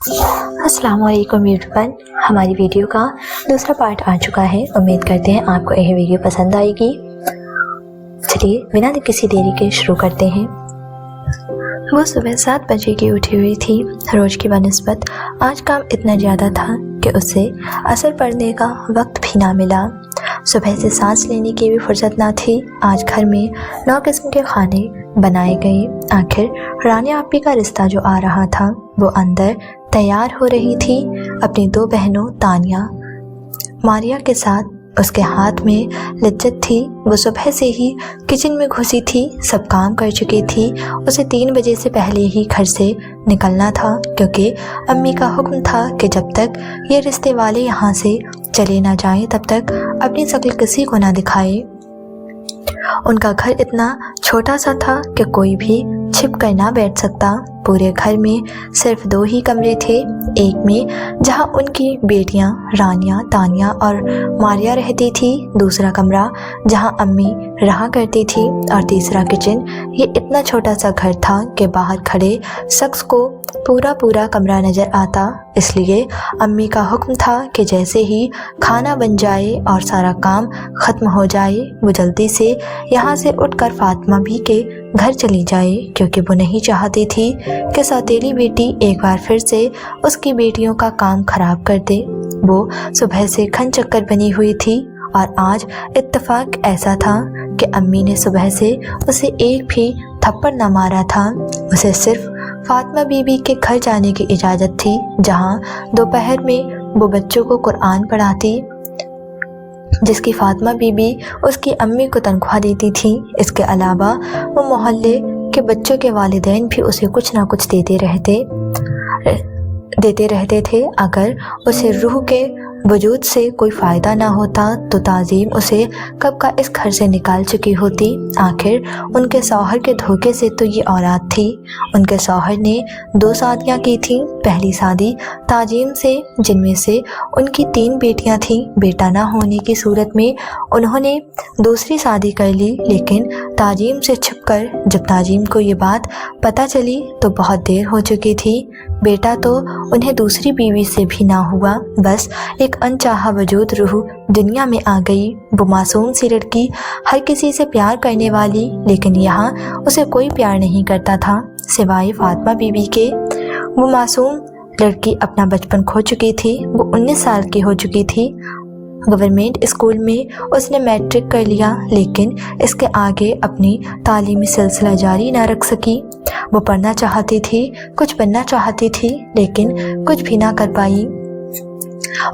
अस्सलाम वालेकुम एवरीवन, हमारी वीडियो का दूसरा पार्ट आ चुका है। उम्मीद करते हैं आपको यह वीडियो पसंद आएगी। चलिए बिना किसी देरी के शुरू करते हैं। वो सुबह 7 बजे की उठी हुई थी। रोज़ की बनिस्बत आज काम इतना ज़्यादा था कि उसे असर पड़ने का वक्त भी ना मिला। सुबह से सांस लेने की भी फुर्सत ना थी। आज घर में 9 किस्म के खाने बनाए गए। आखिर रानिया आपी का रिश्ता जो आ रहा था वो अंदर तैयार हो रही थी। अपनी 2 बहनों तानिया मारिया के साथ उसके हाथ में लिज्जत थी। वो सुबह से ही किचन में घुसी थी, सब काम कर चुकी थी। उसे 3 बजे से पहले ही घर से निकलना था, क्योंकि अम्मी का हुक्म था कि जब तक ये रिश्ते वाले यहाँ से चले ना जाएं तब तक अपनी शक्ल किसी को ना दिखाए। उनका घर इतना छोटा सा था कि कोई भी छिप कर ना बैठ सकता। पूरे घर में सिर्फ 2 ही कमरे थे। एक में जहां उनकी बेटियां रानिया, तानिया और मारिया रहती थी, दूसरा कमरा जहां अम्मी रहा करती थी, और तीसरा किचन। ये इतना छोटा सा घर था कि बाहर खड़े शख्स को पूरा कमरा नज़र आता। इसलिए अम्मी का हुक्म था कि जैसे ही खाना बन जाए और सारा काम ख़त्म हो जाए वो जल्दी से यहाँ से उठकर फातिमा भी के घर चली जाए, क्योंकि वो नहीं चाहती थी कि सौतेली बेटी एक बार फिर से उसकी बेटियों का काम ख़राब कर दे। वो सुबह से खन चक्कर बनी हुई थी, और आज इत्तेफाक ऐसा था कि अम्मी ने सुबह से उसे एक भी थप्पड़ न मारा था। उसे सिर्फ फातिमा बीबी के घर जाने की इजाज़त थी, जहां दोपहर में वो बच्चों को कुरान पढ़ाती, जिसकी फातिमा बीबी उसकी अम्मी को तनख्वाह देती थी। इसके अलावा वो मोहल्ले के बच्चों के वालिदैन भी उसे कुछ ना कुछ देते रहते थे। अगर उसे रूह के वजूद से कोई फ़ायदा ना होता तो ताज़ीम उसे कब का इस घर से निकाल चुकी होती। आखिर उनके शौहर के धोखे से तो ये औलाद थी। उनके शौहर ने 2 शादियाँ की थीं। पहली शादी ताज़ीम से, जिनमें से उनकी 3 बेटियाँ थीं। बेटा ना होने की सूरत में उन्होंने दूसरी शादी कर ली, लेकिन ताज़ीम से छिपकर। जब ताज़ीम को ये बात पता चली तो बहुत देर हो चुकी थी। बेटा तो उन्हें दूसरी बीवी से भी ना हुआ, बस एक अनचाहा वजूद रूह दुनिया में आ गई। वो मासूम सी लड़की, हर किसी से प्यार करने वाली, लेकिन यहाँ उसे कोई प्यार नहीं करता था सिवाय फातिमा बीबी के। वो मासूम लड़की अपना बचपन खो चुकी थी। वो 19 साल की हो चुकी थी। गवर्नमेंट स्कूल में उसने मैट्रिक कर लिया, लेकिन इसके आगे अपनी तालीमी सिलसिला जारी ना रख सकी। वो पढ़ना चाहती थी, कुछ बनना चाहती थी, लेकिन कुछ भी ना कर पाई।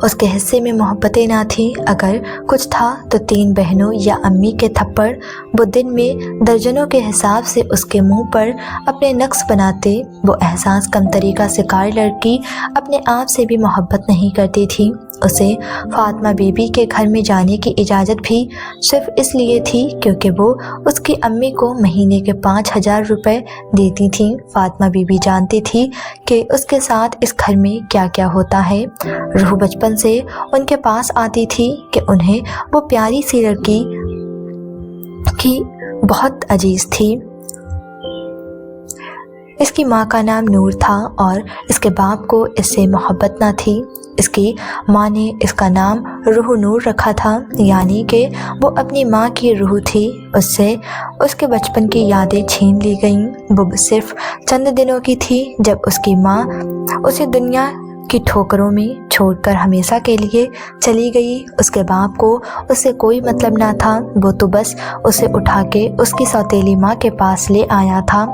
उसके हिस्से में मोहब्बतें ना थी। अगर कुछ था तो 3 बहनों या अम्मी के थप्पड़। वो दिन में दर्जनों के हिसाब से उसके मुंह पर अपने नक्श बनाते। वो एहसास कमतरी का शिकार लड़की अपने आप से भी मोहब्बत नहीं करती थी। उसे फातिमा बीबी के घर में जाने की इजाज़त भी सिर्फ इसलिए थी क्योंकि वो उसकी अम्मी को महीने के 5000 रुपये देती थी। फातिमा बीबी जानती थी कि उसके साथ इस घर में क्या क्या होता है। रूह बचपन से उनके पास आती थी कि उन्हें वो प्यारी सी लड़की की बहुत अजीज थी। इसकी माँ का नाम नूर था और इसके बाप को इससे मोहब्बत ना थी। इसकी माँ ने इसका नाम रूह नूर रखा था, यानी कि वो अपनी माँ की रूह थी। उससे उसके बचपन की यादें छीन ली गईं। वो सिर्फ चंद दिनों की थी जब उसकी माँ उसे दुनिया की ठोकरों में छोड़कर हमेशा के लिए चली गई। उसके बाप को उससे कोई मतलब ना था। वो तो बस उसे उठा के उसकी सौतेली माँ के पास ले आया था।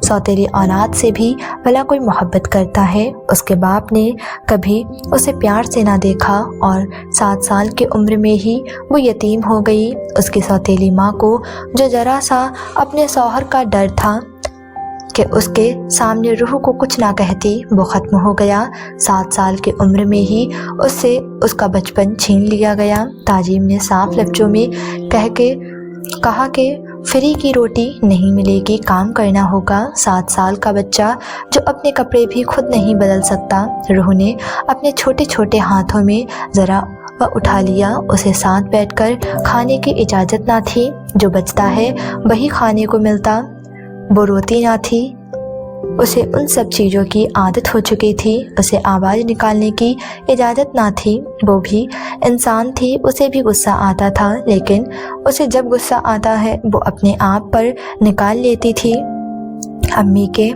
सौतेली औलाद से भी भला कोई मोहब्बत करता है। उसके बाप ने कभी उसे प्यार से ना देखा और 7 साल की उम्र में ही वो यतीम हो गई। उसकी सौतेली माँ को जो ज़रा सा अपने शौहर का डर था कि उसके सामने रूह को कुछ ना कहती, वो ख़त्म हो गया। 7 साल की उम्र में ही उससे उसका बचपन छीन लिया गया। ताजीम ने साफ लफ्ज़ों में कहा कि फ्री की रोटी नहीं मिलेगी, काम करना होगा। 7 साल का बच्चा जो अपने कपड़े भी खुद नहीं बदल सकता। रूह ने अपने छोटे छोटे हाथों में ज़रा वह उठा लिया। उसे साथ बैठकर खाने की इजाज़त ना थी। जो बचता है वही खाने को मिलता। वो रोती ना थी, उसे उन सब चीज़ों की आदत हो चुकी थी। उसे आवाज़ निकालने की इजाज़त ना थी। वो भी इंसान थी, उसे भी गुस्सा आता था, लेकिन उसे जब गुस्सा आता है वो अपने आप पर निकाल लेती थी। अम्मी के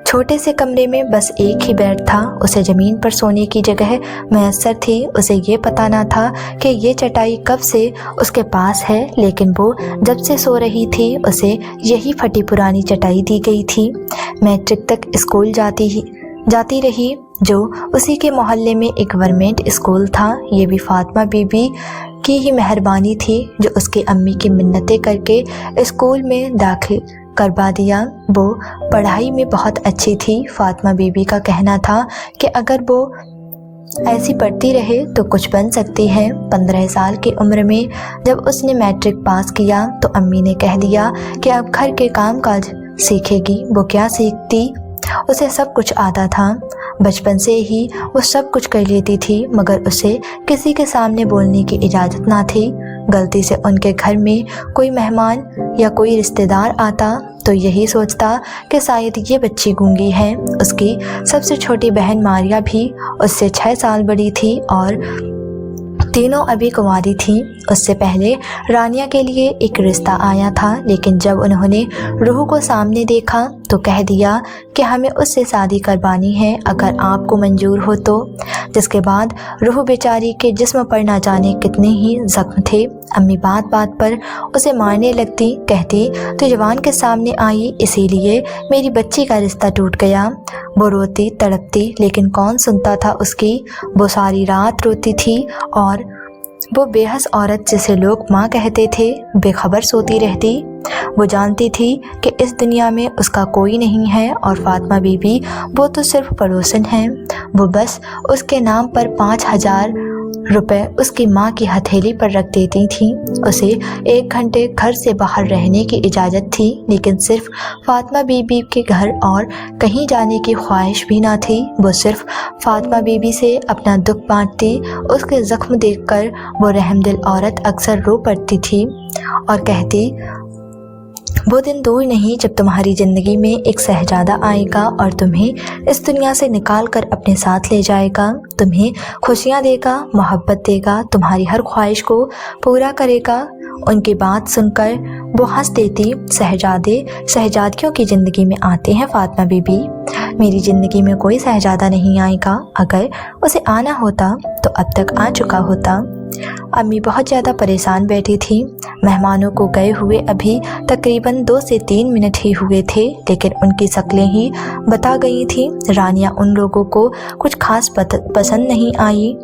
छोटे से कमरे में बस एक ही बेड था। उसे ज़मीन पर सोने की जगह मैसर थी। उसे ये पता ना था कि ये चटाई कब से उसके पास है, लेकिन वो जब से सो रही थी उसे यही फटी पुरानी चटाई दी गई थी। मैट्रिक तक स्कूल जाती रही, जो उसी के मोहल्ले में एक गवर्नमेंट स्कूल था। ये भी फातिमा बीबी की ही मेहरबानी थी, जो उसकी अम्मी की मिन्नतें करके स्कूल में दाखिल करवा दिया। वो पढ़ाई में बहुत अच्छी थी। फातिमा बीबी का कहना था कि अगर वो ऐसी पढ़ती रहे तो कुछ बन सकती है। 15 साल की उम्र में जब उसने मैट्रिक पास किया तो अम्मी ने कह दिया कि अब घर के काम काज सीखेगी। वो क्या सीखती, उसे सब कुछ आता था। बचपन से ही वो सब कुछ कर लेती थी, मगर उसे किसी के सामने बोलने की इजाज़त ना थी। गलती से उनके घर में कोई मेहमान या कोई रिश्तेदार आता तो यही सोचता कि शायद ये बच्ची गूंगी है। उसकी सबसे छोटी बहन मारिया भी उससे 6 साल बड़ी थी और तीनों अभी कुंवारी थीं। उससे पहले रानिया के लिए एक रिश्ता आया था, लेकिन जब उन्होंने रूह को सामने देखा तो कह दिया कि हमें उससे शादी करवानी है, अगर आपको मंजूर हो तो। जिसके बाद रूह बेचारी के जिस्म पर ना जाने कितने ही जख्म थे। अम्मी बात बात पर उसे मारने लगती, कहती तो जवान के सामने आई इसीलिए मेरी बच्ची का रिश्ता टूट गया। वो रोती तड़पती, लेकिन कौन सुनता था उसकी। वो सारी रात रोती थी और वो बेहस औरत जिसे लोग माँ कहते थे बेखबर सोती रहती। वो जानती थी कि इस दुनिया में उसका कोई नहीं है और फातिमा बीबी वो तो सिर्फ पड़ोसन है। वो बस उसके नाम पर 5,000 रुपए उसकी माँ की हथेली पर रख देती थी। उसे 1 घंटे घर से बाहर रहने की इजाज़त थी, लेकिन सिर्फ फातिमा बीबी के घर और कहीं जाने की ख्वाहिश भी ना थी। वो सिर्फ फातिमा बीबी से अपना दुख बांटती। उसके ज़ख्म देखकर वो रहमदिल औरत अक्सर रो पड़ती थी और कहती वो दिन दूर नहीं जब तुम्हारी ज़िंदगी में एक शहजादा आएगा और तुम्हें इस दुनिया से निकाल कर अपने साथ ले जाएगा, तुम्हें खुशियाँ देगा, मोहब्बत देगा, तुम्हारी हर ख्वाहिश को पूरा करेगा। उनकी बात सुनकर वो हंस देती। शहजादे शहजादियों की ज़िंदगी में आते हैं फातिमा बीबी। मेरी ज़िंदगी में कोई शहजादा नहीं आएगा। अगर उसे आना होता तो अब तक आ चुका होता। अम्मी बहुत ज़्यादा परेशान बैठी थी। मेहमानों को गए हुए अभी तकरीबन 2 से 3 मिनट ही हुए थे, लेकिन उनकी शक्लें ही बता गई थी। रानिया उन लोगों को कुछ खास पसंद नहीं आई।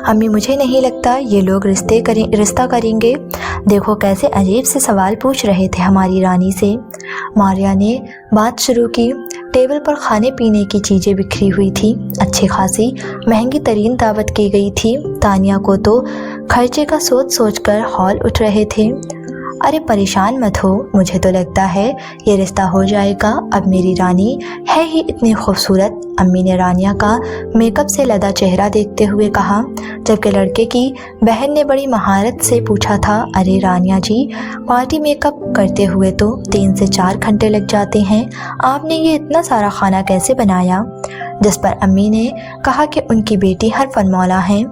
अम्मी मुझे नहीं लगता ये लोग रिश्ता करेंगे। देखो कैसे अजीब से सवाल पूछ रहे थे हमारी रानी से। मारिया ने बात शुरू की। टेबल पर खाने पीने की चीज़ें बिखरी हुई थी। अच्छी खासी महंगी तरीन दावत की गई थी। तानिया को तो खर्चे का सोच कर हौल उठ रहे थे। अरे परेशान मत हो, मुझे तो लगता है ये रिश्ता हो जाएगा। अब मेरी रानी है ही इतनी खूबसूरत। अम्मी ने रानिया का मेकअप से लदा चेहरा देखते हुए कहा, जबकि लड़के की बहन ने बड़ी महारत से पूछा था, अरे रानिया जी, पार्टी मेकअप करते हुए तो 3 से 4 घंटे लग जाते हैं, आपने ये इतना सारा खाना कैसे बनाया? जिस पर अम्मी ने कहा कि उनकी बेटी हर फनमौला है।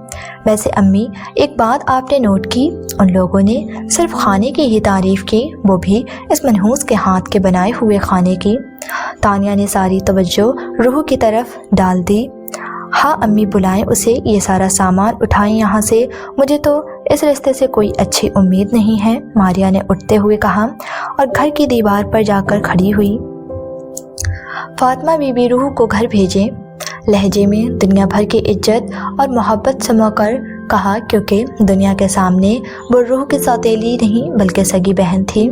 वैसे अम्मी, एक बात आपने नोट की, उन लोगों ने सिर्फ खाने की ही तारीफ़ की, वो भी इस मनहूस के हाथ के बनाए हुए खाने की। तानिया ने सारी तवज्जो रूह की तरफ डाल दी। हाँ अम्मी, बुलाएं उसे, ये सारा सामान उठाएं यहाँ से, मुझे तो इस रिश्ते से कोई अच्छी उम्मीद नहीं है, मारिया ने उठते हुए कहा और घर की दीवार पर जाकर खड़ी हुई। फातिमा बीबी रूह को घर भेजें, लहजे में दुनिया भर की इज्जत और मोहब्बत समाकर कहा, क्योंकि दुनिया के सामने वो रूह की सौतेली नहीं बल्कि सगी बहन थी।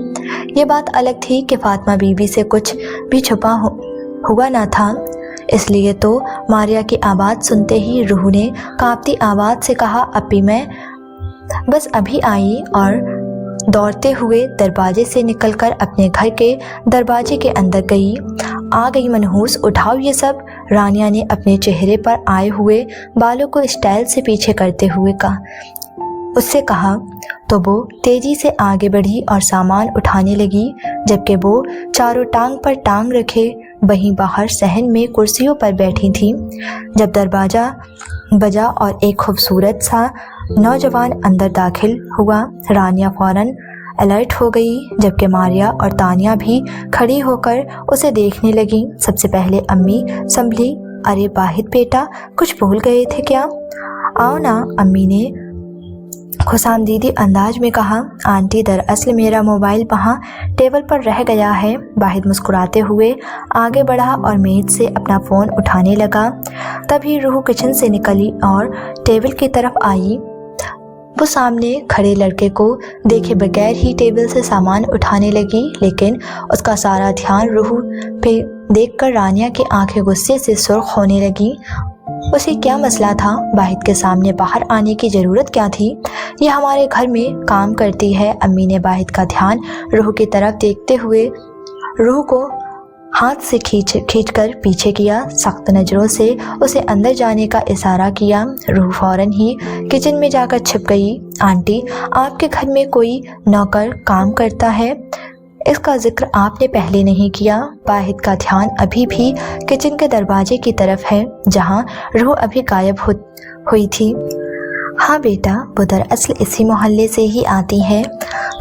ये बात अलग थी कि फातिमा बीबी से कुछ भी छुपा हुआ ना था। इसलिए तो मारिया की आवाज़ सुनते ही रूह ने कांपती आवाज़ से कहा, अपी मैं बस अभी आई, और दौड़ते हुए दरवाजे से निकलकर अपने घर के दरवाजे के अंदर गई। आ गई मनहूस, उठाओ ये सब। रानिया ने अपने चेहरे पर आए हुए बालों को स्टाइल से पीछे करते हुए उससे कहा, तो वो तेजी से आगे बढ़ी और सामान उठाने लगी, जबकि वो चारों टांग पर टांग रखे वहीं बाहर सहन में कुर्सियों पर बैठी थी। जब दरवाज़ा बजा और एक खूबसूरत सा नौजवान अंदर दाखिल हुआ, रानिया फौरन अलर्ट हो गई, जबकि मारिया और तानिया भी खड़ी होकर उसे देखने लगी। सबसे पहले अम्मी संभली। अरे वाहिद बेटा, कुछ भूल गए थे क्या? आओ ना, अम्मी ने खुशामदीदी अंदाज में कहा। आंटी, दरअसल मेरा मोबाइल वहाँ टेबल पर रह गया है। वाहिद मुस्कुराते हुए आगे बढ़ा और मेज से अपना फ़ोन उठाने लगा। तभी रूह किचन से निकली और टेबल की तरफ आई। वो सामने खड़े लड़के को देखे बगैर ही टेबल से सामान उठाने लगी, लेकिन उसका सारा ध्यान रूह पे देखकर रानिया की आंखें गुस्से से सुर्ख होने लगी। उसे क्या मसला था? वाहिद के सामने बाहर आने की ज़रूरत क्या थी? ये हमारे घर में काम करती है। अम्मी ने वाहिद का ध्यान रूह की तरफ देखते हुए रूह को हाथ से खींचकर पीछे किया। सख्त नज़रों से उसे अंदर जाने का इशारा किया। रूह फौरन ही किचन में जाकर छिप गई। आंटी, आपके घर में कोई नौकर काम करता है? इसका जिक्र आपने पहले नहीं किया। वाहिद का ध्यान अभी भी किचन के दरवाजे की तरफ है, जहां रूह अभी गायब हुई थी। हाँ बेटा, वो दरअसल इसी मोहल्ले से ही आती है,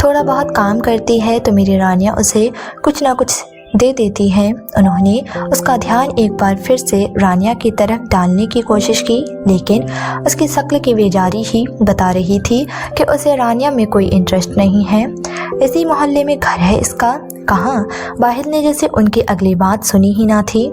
थोड़ा बहुत काम करती है तो मेरी रानिया उसे कुछ ना कुछ दे देती है। उन्होंने उसका ध्यान एक बार फिर से रानिया की तरफ डालने की कोशिश की, लेकिन उसकी शक्ल की बेजारी ही बता रही थी कि उसे रानिया में कोई इंटरेस्ट नहीं है। इसी मोहल्ले में घर है इसका। कहाँ? वाहिद ने जैसे उनकी अगली बात सुनी ही ना थी,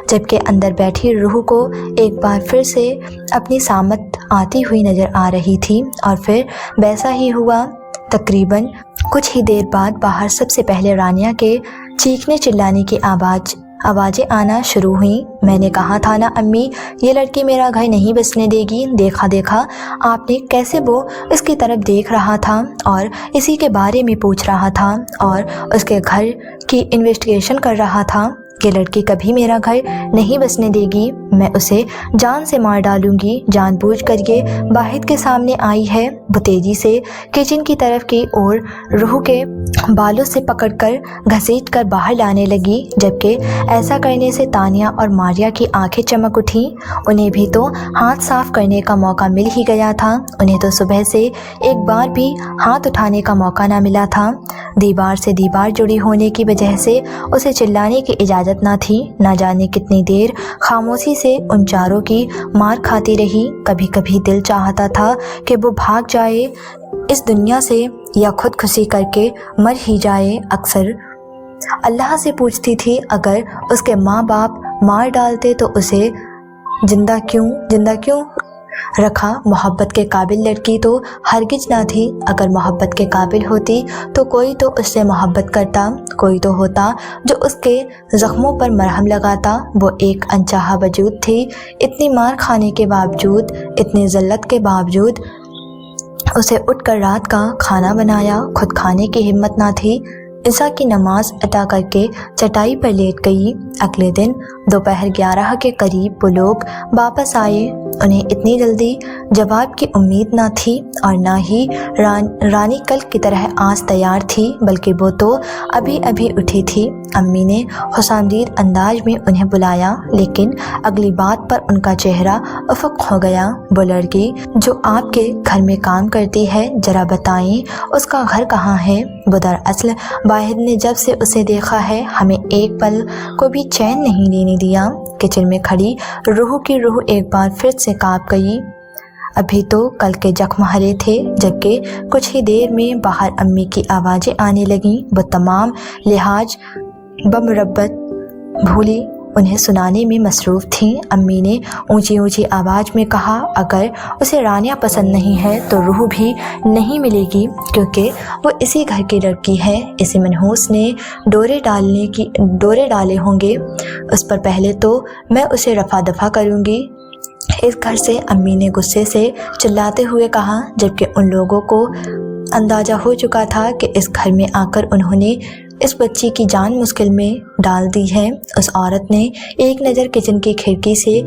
जबकि अंदर बैठी रूह को एक बार फिर से अपनी सामत आती हुई नज़र आ रही थी। और फिर वैसा ही हुआ। तकरीबन कुछ ही देर बाद बाहर सबसे पहले रानिया के चीखने चिल्लाने की आवाज़ें आना शुरू हुई। मैंने कहा था ना अम्मी, ये लड़की मेरा घर नहीं बसने देगी। देखा आपने कैसे वो इसकी तरफ देख रहा था और इसी के बारे में पूछ रहा था और उसके घर की इन्वेस्टिगेशन कर रहा था। ये लड़की कभी मेरा घर नहीं बसने देगी। मैं उसे जान से मार डालूंगी। जानबूझकर ये वाहिद के सामने आई है। वो तेजी से किचन की तरफ की और रूह के बालों से पकड़कर घसीटकर बाहर लाने लगी, जबकि ऐसा करने से तानिया और मारिया की आंखें चमक उठी। उन्हें भी तो हाथ साफ करने का मौका मिल ही गया था। उन्हें तो सुबह से एक बार भी हाथ उठाने का मौका ना मिला था। दीवार से दीवार जुड़ी होने की वजह से उसे चिल्लाने की इजाज़त ना थी। ना जाने कितनी देर खामोशी से उन चारों की मार खाती रही। कभी कभी दिल चाहता था कि वो भाग जाए इस दुनिया से या खुदकुशी करके मर ही जाए। अक्सर अल्लाह से पूछती थी, अगर उसके माँ बाप मार डालते तो उसे जिंदा क्यों रखा? मोहब्बत के काबिल लड़की तो हरगिज ना थी। अगर मोहब्बत के काबिल होती तो कोई तो उससे मोहब्बत करता, कोई तो होता जो उसके ज़ख्मों पर मरहम लगाता। वो एक अनचाहा वजूद थी। इतनी मार खाने के बावजूद, इतनी ज़ल्लत के बावजूद उसे उठकर रात का खाना बनाया। खुद खाने की हिम्मत ना थी। इशा की नमाज अदा करके चटाई पर लेट गई। अगले दिन दोपहर 11 के करीब वो लोग वापस आए। उन्हें इतनी जल्दी जवाब की उम्मीद ना थी और ना ही रानी कल की तरह आज तैयार थी, बल्कि वो तो अभी अभी उठी थी। अम्मी ने खुशामदीद अंदाज में उन्हें बुलाया, लेकिन अगली बात पर उनका चेहरा उफक हो गया। वो लड़की जो आपके घर में काम करती है, जरा बताएं उसका घर कहाँ है? वो दरअसल वाहिद ने जब से उसे देखा है हमें एक पल को भी चैन नहीं लेने दिया। किचन में खड़ी रूह की रूह एक बार फिर से कांप गई। अभी तो कल के जख्म हरे थे, जबकि कुछ ही देर में बाहर अम्मी की आवाज़ें आने लगीं। वो तमाम लिहाज बमुरब्बत भूली उन्हें सुनाने में मसरूफ़ थी। अम्मी ने ऊंची ऊंची आवाज़ में कहा, अगर उसे रानिया पसंद नहीं है तो रूह भी नहीं मिलेगी, क्योंकि वो इसी घर की लड़की है। इसी मनहूस ने डोरे डाले होंगे उस पर। पहले तो मैं उसे रफा दफा करूँगी इस घर से, अम्मी ने गुस्से से चिल्लाते हुए कहा, जबकि उन लोगों को अंदाज़ा हो चुका था कि इस घर में आकर उन्होंने इस बच्ची की जान मुश्किल में डाल दी है। उस औरत ने एक नज़र किचन की खिड़की से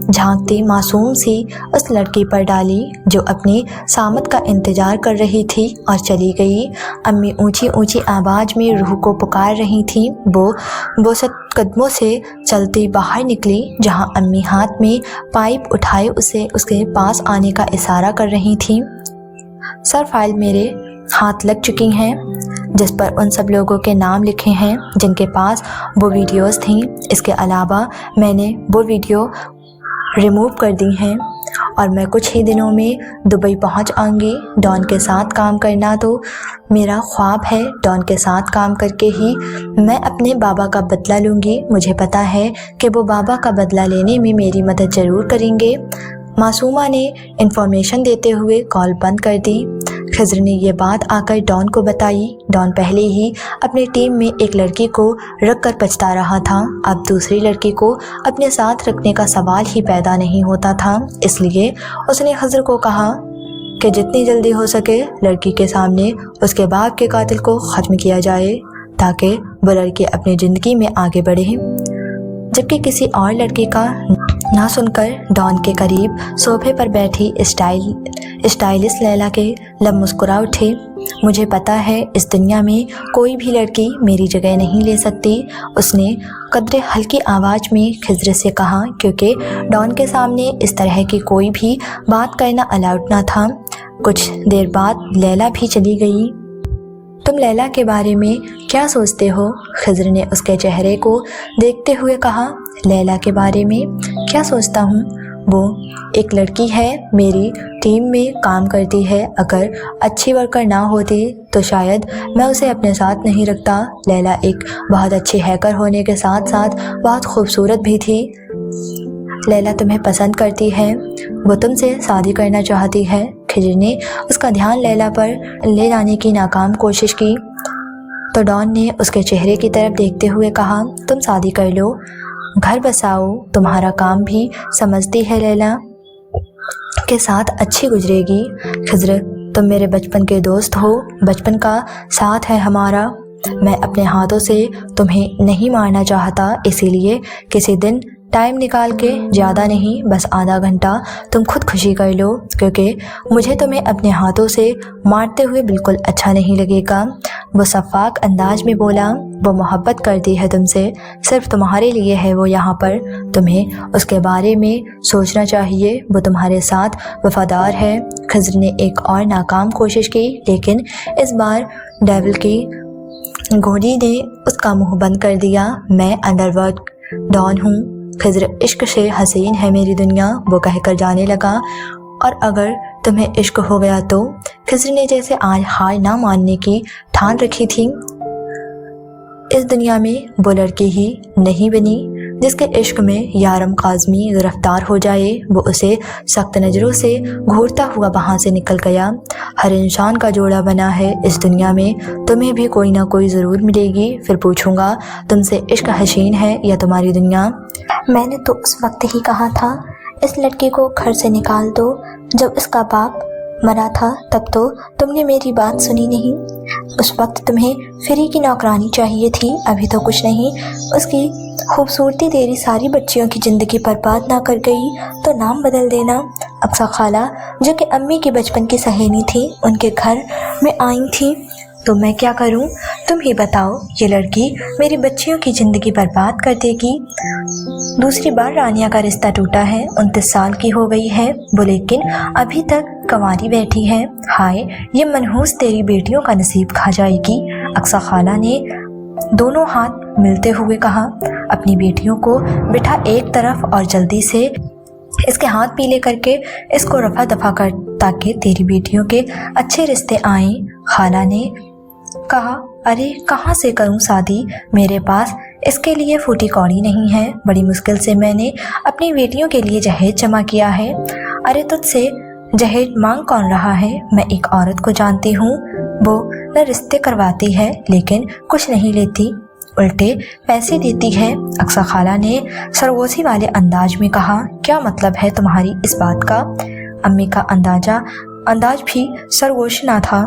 झांकती मासूम सी उस लड़की पर डाली जो अपनी सामत का इंतज़ार कर रही थी और चली गई। अम्मी ऊंची ऊंची आवाज़ में रूह को पुकार रही थी। वो सब कदमों से चलती बाहर निकली जहां अम्मी हाथ में पाइप उठाए उसे उसके पास आने का इशारा कर रही थी। सर फाइल मेरे हाथ लग चुकी हैं जिस पर उन सब लोगों के नाम लिखे हैं जिनके पास वो वीडियोस थीं। इसके अलावा मैंने वो वीडियो रिमूव कर दी हैं और मैं कुछ ही दिनों में दुबई पहुंच आऊँगी। डॉन के साथ काम करना तो मेरा ख्वाब है। डॉन के साथ काम करके ही मैं अपने बाबा का बदला लूँगी। मुझे पता है कि वो बाबा का बदला लेने में मेरी मदद ज़रूर करेंगे। मासूमा ने इन्फॉर्मेशन देते हुए कॉल बंद कर दी। खिज़र ने ये बात आकर डॉन को बताई। डॉन पहले ही अपनी टीम में एक लड़की को रख कर पछता रहा था। अब दूसरी लड़की को अपने साथ रखने का सवाल ही पैदा नहीं होता था। इसलिए उसने खिज़र को कहा कि जितनी जल्दी हो सके लड़की के सामने उसके बाप के कातिल को ख़त्म किया जाए ताकि वो लड़की अपनी ज़िंदगी में आगे बढ़े। जबकि किसी और लड़की का ना सुनकर डॉन के करीब सोफे पर बैठी स्टाइलिश लैला के लब मुस्कुरा उठे। मुझे पता है इस दुनिया में कोई भी लड़की मेरी जगह नहीं ले सकती, उसने कदरे हल्की आवाज़ में खिज़र से कहा, क्योंकि डॉन के सामने इस तरह की कोई भी बात करना अलाउड ना था। कुछ देर बाद लैला भी चली गई। तुम लैला के बारे में क्या सोचते हो? खिज़र ने उसके चेहरे को देखते हुए कहा। लैला के बारे में क्या सोचता हूँ? वो एक लड़की है, मेरी टीम में काम करती है। अगर अच्छी वर्कर ना होती तो शायद मैं उसे अपने साथ नहीं रखता। लैला एक बहुत अच्छी हैकर होने के साथ साथ बहुत खूबसूरत भी थी। लैला तुम्हें पसंद करती है, वो तुमसे शादी करना चाहती है। खिज़र ने उसका ध्यान लैला पर ले जाने की नाकाम कोशिश की तो डॉन ने उसके चेहरे की तरफ देखते हुए कहा, तुम शादी कर लो, घर बसाओ, तुम्हारा काम भी समझती है लैला के साथ अच्छी गुजरेगी। खिज़र तुम मेरे बचपन के दोस्त हो, बचपन का साथ है हमारा। मैं अपने हाथों से तुम्हें नहीं मारना चाहता, इसीलिए किसी दिन टाइम निकाल के, ज़्यादा नहीं बस आधा घंटा, तुम खुद खुशी कर लो, क्योंकि मुझे तुम्हें अपने हाथों से मारते हुए बिल्कुल अच्छा नहीं लगेगा। वो शफ़ाक अंदाज में बोला, वो मोहब्बत करती है तुमसे, सिर्फ तुम्हारे लिए है वो यहाँ पर, तुम्हें उसके बारे में सोचना चाहिए, वो तुम्हारे साथ वफादार है। खिज़र ने एक और नाकाम कोशिश की, लेकिन इस बार डेविल की गोली ने उसका मुंह बंद कर दिया। मैं अंडरवर्ल्ड डॉन हूँ। खिज़र इश्क से हसीन है मेरी दुनिया, वो कहकर जाने लगा। और अगर तुम्हें इश्क हो गया तो? खिज़र ने जैसे आज हार ना मानने की ठान रखी थी। इस दुनिया में वो लड़की ही नहीं बनी जिसके इश्क में यारम काज़मी गिरफ्तार हो जाए। वो उसे सख्त नज़रों से घूरता हुआ वहाँ से निकल गया। हर इंसान का जोड़ा बना है इस दुनिया में, तुम्हें भी कोई ना कोई ज़रूर मिलेगी। फिर पूछूंगा तुमसे, इश्क हसीन है या तुम्हारी दुनिया? मैंने तो उस वक्त ही कहा था इस लड़की को घर से निकाल दो। जब इसका बाप मरा था तब तो तुमने मेरी बात सुनी नहीं। उस वक्त तुम्हें फ्री की नौकरानी चाहिए थी, अभी तो कुछ नहीं। उसकी खूबसूरती तेरी सारी बच्चियों की ज़िंदगी बर्बाद ना कर गई तो नाम बदल देना। अक्सा खाला जो कि अम्मी की बचपन की सहेली थी, उनके घर में आई थी, तो मैं क्या करूं? तुम ही बताओ। ये लड़की मेरी बच्चियों की ज़िंदगी बर्बाद कर देगी। दूसरी बार रानिया का रिश्ता टूटा है, 29 साल की हो गई है वो, लेकिन अभी तक कंवारी बैठी है। हाय, ये मनहूस तेरी बेटियों का नसीब खा जाएगी। अक्सा खाला ने दोनों हाथ मिलते हुए कहा, अपनी बेटियों को बिठा एक तरफ और जल्दी से इसके हाथ पीले करके इसको रफा दफा कर ताकि तेरी बेटियों के अच्छे रिश्ते आएं। खाला ने कहा, अरे कहाँ से करूं शादी, मेरे पास इसके लिए फूटी कौड़ी नहीं है। बड़ी मुश्किल से मैंने अपनी बेटियों के लिए जहेज जमा किया है। अरे तुझसे जहेज मांग कौन रहा है? मैं एक औरत को जानती हूँ, वो न रिश्ते करवाती है लेकिन कुछ नहीं लेती, उल्टे पैसे देती है। अक्सा खाला ने सरगोशी वाले अंदाज में कहा, क्या मतलब है तुम्हारी इस बात का? अम्मी का अंदाज भी सरगोश ना था।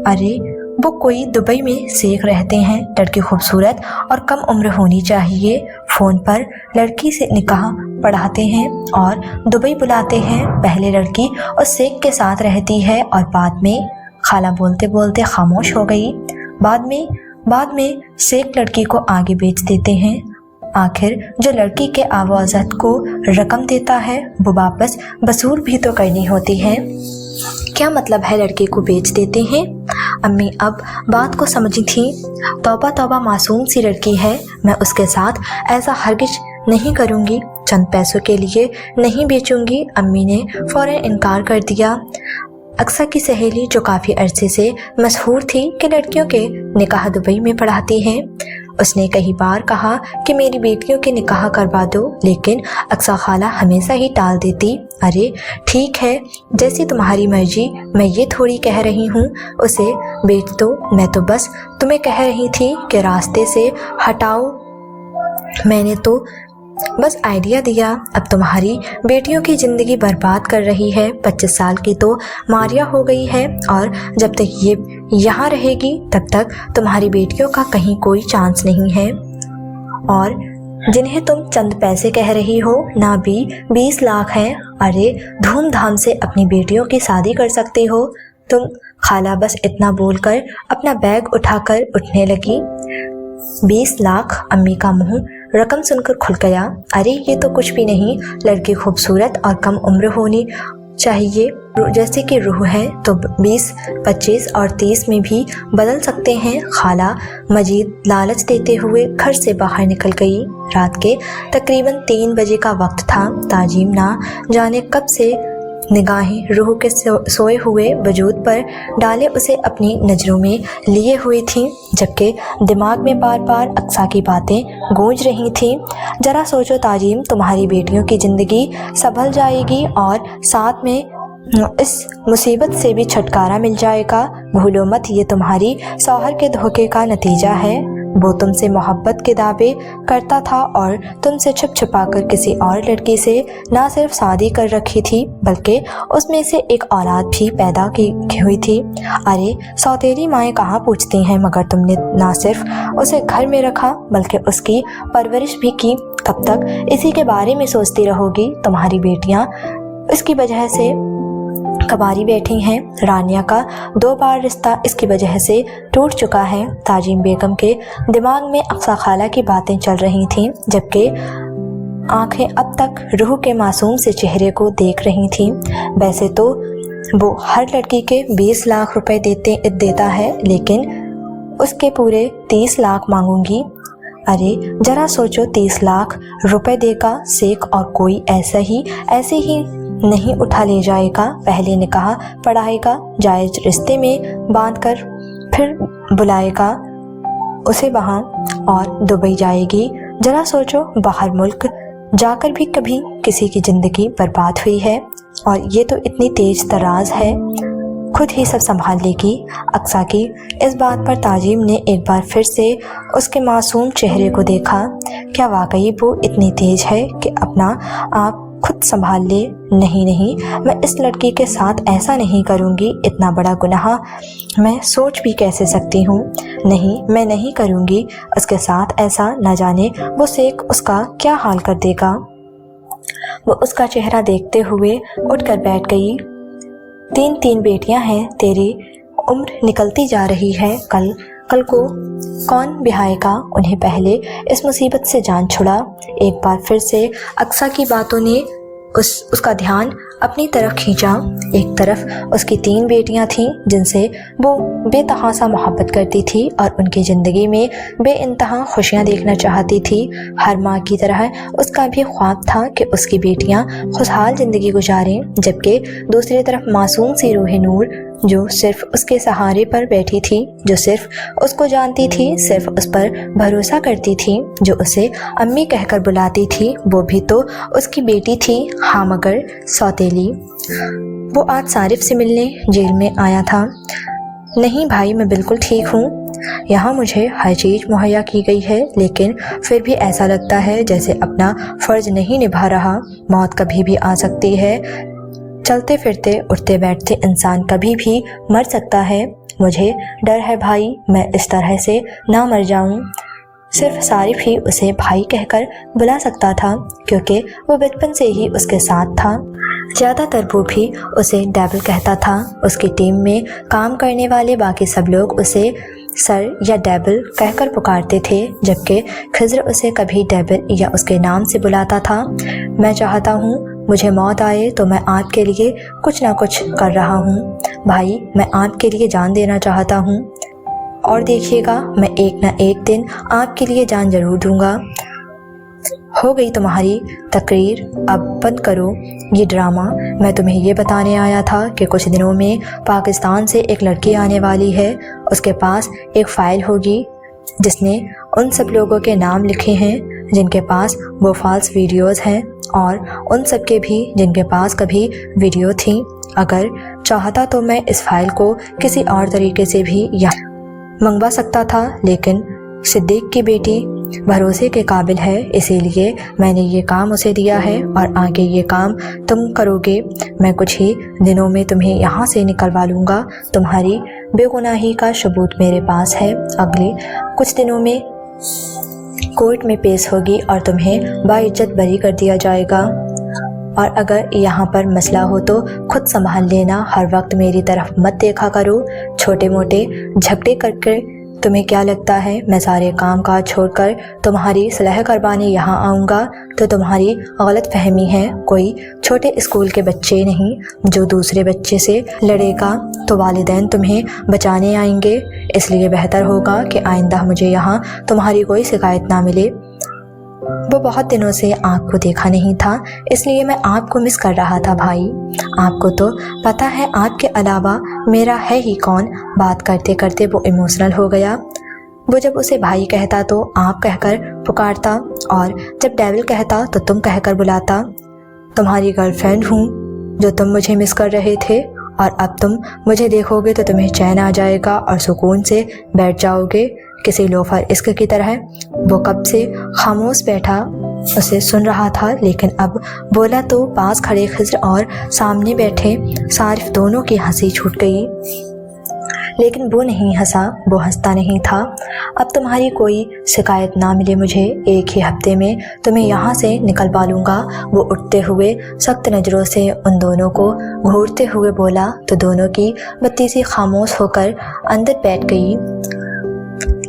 अरे वो कोई दुबई में शेख रहते हैं। लड़की खूबसूरत और कम उम्र होनी चाहिए। फ़ोन पर लड़की से निकाह पढ़ाते हैं और दुबई बुलाते हैं। पहले लड़की उस शेख के साथ रहती है और बाद में खाला बोलते बोलते खामोश हो गई। बाद में शेख लड़की को आगे बेच देते हैं। आखिर जो लड़की के आवाज़त को रकम देता है वो वापस वसूल भी तो करनी होती है। क्या मतलब है लड़के को बेच देते हैं? अम्मी अब बात को समझी थी। तौबा तौबा, मासूम सी लड़की है, मैं उसके साथ ऐसा हरगिज नहीं करूँगी, चंद पैसों के लिए नहीं बेचूंगी। अम्मी ने फ़ौरन इनकार कर दिया। अक्सा की सहेली जो काफ़ी अरसे से मशहूर थी कि लड़कियों के निकाह दुबई में पढ़ाती हैं, उसने कई बार कहा कि मेरी बेटियों के निकाह करवा दो, लेकिन अक्सा खाला हमेशा ही टाल देती। अरे ठीक है, जैसी तुम्हारी मर्जी, मैं ये थोड़ी कह रही हूँ उसे बेच दो, मैं तो बस तुम्हें कह रही थी कि रास्ते से हटाओ। मैंने तो बस आइडिया दिया। अब तुम्हारी बेटियों की ज़िंदगी बर्बाद कर रही है। 25 साल की तो मारिया हो गई है और जब तक ये यहाँ रहेगी तब तक तुम्हारी बेटियों का कहीं कोई चांस नहीं है। और जिन्हें तुम चंद पैसे कह रही हो ना भी 20 लाख हैं। अरे धूमधाम से अपनी बेटियों की शादी कर सकते हो तुम। खाला बस इतना बोलकर अपना बैग उठाकर उठने लगी। 20 लाख? अम्मी का मुंह रकम सुनकर खुल गया। अरे ये तो कुछ भी नहीं, लड़की खूबसूरत और कम उम्र होनी चाहिए, जैसे कि रूह है, तो 20, 25 और 30 में भी बदल सकते हैं। खाला मजीद लालच देते हुए घर से बाहर निकल गई। रात के तकरीबन 3 बजे का वक्त था। ताजीम ना जाने कब से निगाहें रूह के सोए हुए वजूद पर डाले उसे अपनी नज़रों में लिए हुई थी, जबकि दिमाग में बार बार अक्सा की बातें गूंज रही थीं। ज़रा सोचो ताजीम, तुम्हारी बेटियों की ज़िंदगी संभल जाएगी और साथ में इस मुसीबत से भी छुटकारा मिल जाएगा। भूलो मत, ये तुम्हारी शौहर के धोखे का नतीजा है। वो तुमसे मोहब्बत के दावे करता था और तुमसे छुप छुपा कर किसी और लड़की से ना सिर्फ शादी कर रखी थी बल्कि उसमें से एक औलाद भी पैदा की हुई थी। अरे सौतेली माएँ कहाँ पूछती हैं, मगर तुमने ना सिर्फ उसे घर में रखा बल्कि उसकी परवरिश भी की। कब तक इसी के बारे में सोचती रहोगी? तुम्हारी बेटियाँ इसकी वजह से कबारी बैठी हैं। रानिया का 2 बार रिश्ता इसकी वजह से टूट चुका है। ताजीम बेगम के दिमाग में अक्सा खाला की बातें चल रही थीं, जबकि आंखें अब तक रूह के मासूम से चेहरे को देख रही थीं। वैसे तो वो हर लड़की के 20 लाख रुपए देता है, लेकिन उसके पूरे 30 लाख मांगूंगी। अरे जरा सोचो, 30 लाख रुपए देगा शेख और कोई ऐसे ही नहीं उठा ले जाएगा। पहले निकाह पढ़ाएगा, जायज रिश्ते में बांधकर फिर बुलाएगा उसे वहाँ और दुबई जाएगी। जरा सोचो, बाहर मुल्क जाकर भी कभी किसी की ज़िंदगी बर्बाद हुई है और ये तो इतनी तेज तराज है, खुद ही सब संभाल लेगी। अक्सा की इस बात पर ताजीम ने एक बार फिर से उसके मासूम चेहरे को देखा। क्या वाकई वो इतनी तेज है कि अपना आप खुद संभाल ले? नहीं, मैं इस लड़की के साथ ऐसा नहीं करूँगी। इतना बड़ा गुनाह मैं सोच भी कैसे सकती हूँ? नहीं, मैं नहीं करूँगी उसके साथ ऐसा। न जाने वो शेख उसका क्या हाल कर देगा। वो उसका चेहरा देखते हुए उठकर बैठ गई। 3 बेटियां हैं, तेरी उम्र निकलती जा रही है। कल को कौन बिहाएगा उन्हें? पहले इस मुसीबत से जान छुड़ा। एक बार फिर से अक्सा की बातों ने उसका ध्यान अपनी तरफ खींचा। एक तरफ उसकी 3 बेटियां थीं जिनसे वो बेतहासा मोहब्बत करती थी और उनकी ज़िंदगी में बेइंतहा खुशियां देखना चाहती थी। हर माँ की तरह उसका भी ख्वाब था कि उसकी बेटियां खुशहाल ज़िंदगी गुजारें, जबकि दूसरी तरफ मासूम सी रूह नूर जो सिर्फ उसके सहारे पर बैठी थी, जो सिर्फ उसको जानती थी, सिर्फ उस पर भरोसा करती थी, जो उसे अम्मी कहकर बुलाती थी, वो भी तो उसकी बेटी थी। हाँ, मगर सौतेली। वो आज सारिफ से मिलने जेल में आया था। नहीं भाई, मैं बिल्कुल ठीक हूँ। यहाँ मुझे हर चीज़ मुहैया की गई है, लेकिन फिर भी ऐसा लगता है जैसे अपना फ़र्ज़ नहीं निभा रहा। मौत कभी भी आ सकती है। चलते फिरते उठते बैठते इंसान कभी भी मर सकता है। مجھے ڈر ہے بھائی میں اس طرح سے نہ مر جاؤں۔ صرف صارف ہی اسے بھائی کہہ کر بلا سکتا تھا کیونکہ وہ بچپن سے ہی اس کے ساتھ تھا۔ زیادہ تر وہ بھی اسے ڈیول کہتا تھا۔ اس کی ٹیم میں کام کرنے والے باقی سب لوگ اسے سر یا ڈیول کہہ کر پکارتے تھے، جبکہ خضر اسے کبھی ڈیول یا اس کے نام سے بلاتا تھا۔ میں چاہتا ہوں مجھے موت آئے تو میں آپ کے لیے کچھ نہ کچھ کر رہا ہوں بھائی، میں آپ کے لیے جان دینا چاہتا ہوں اور دیکھیے گا میں ایک نہ ایک دن آپ کے لیے جان ضرور دوں گا۔ ہو گئی تمہاری تقریر، اب بند کرو یہ ڈرامہ۔ میں تمہیں یہ بتانے آیا تھا کہ کچھ دنوں میں پاکستان سے ایک لڑکی آنے والی ہے۔ اس کے پاس ایک فائل ہوگی جس نے ان سب لوگوں کے نام لکھے ہیں جن کے پاس وہ فالس ویڈیوز ہیں اور ان سب کے بھی جن کے پاس کبھی ویڈیو تھیں۔ اگر چاہتا تو میں اس فائل کو کسی اور طریقے سے بھی منگوا سکتا تھا، لیکن صدیق کی بیٹی بھروسے کے قابل ہے، اسی لیے میں نے یہ کام اسے دیا ہے اور آگے یہ کام تم کرو گے۔ میں کچھ ہی دنوں میں تمہیں یہاں سے نکلوا لوں گا۔ تمہاری بے گناہی کا ثبوت میرے پاس ہے۔ اگلے کچھ دنوں میں کورٹ میں پیش ہوگی اور تمہیں باعزت بری کر دیا جائے گا، اور اگر یہاں پر مسئلہ ہو تو خود سنبھال لینا، ہر وقت میری طرف مت دیکھا کرو۔ چھوٹے موٹے جھگڑے کر کے تمہیں کیا لگتا ہے میں سارے کام کاج چھوڑ کر تمہاری صلاح کروانے یہاں آؤں گا؟ تو تمہاری غلط فہمی ہے۔ کوئی چھوٹے اسکول کے بچے نہیں جو دوسرے بچے سے لڑے گا تو والدین تمہیں بچانے آئیں گے، اس لیے بہتر ہوگا کہ آئندہ مجھے یہاں تمہاری کوئی شکایت نہ ملے۔ وہ بہت دنوں سے آپ کو دیکھا نہیں تھا، اس لیے میں آپ کو مس کر رہا تھا بھائی۔ آپ کو تو پتہ ہے آپ کے علاوہ میرا ہے ہی کون۔ بات کرتے کرتے وہ ایموشنل ہو گیا۔ وہ جب اسے بھائی کہتا تو آپ کہہ کر پکارتا اور جب ڈیول کہتا تو تم کہہ کر بلاتا۔ تمہاری گرل فرینڈ ہوں جو تم مجھے مس کر رہے تھے، اور اب تم مجھے دیکھو گے تو تمہیں چین آ جائے گا اور سکون سے بیٹھ جاؤ گے کسی لوفر عشق کی طرح۔ وہ کب سے خاموش بیٹھا اسے سن رہا تھا، لیکن اب بولا تو پاس کھڑے خضر اور سامنے بیٹھے صارف دونوں کی ہنسی چھوٹ گئی، لیکن وہ نہیں ہنسا، وہ ہنستا نہیں تھا۔ اب تمہاری کوئی شکایت نہ ملے مجھے، ایک ہی ہفتے میں تمہیں یہاں سے نکلوا لوں گا۔ وہ اٹھتے ہوئے سخت نظروں سے ان دونوں کو گھورتے ہوئے بولا تو دونوں کی بتی سی خاموش ہو کر اندر بیٹھ گئی۔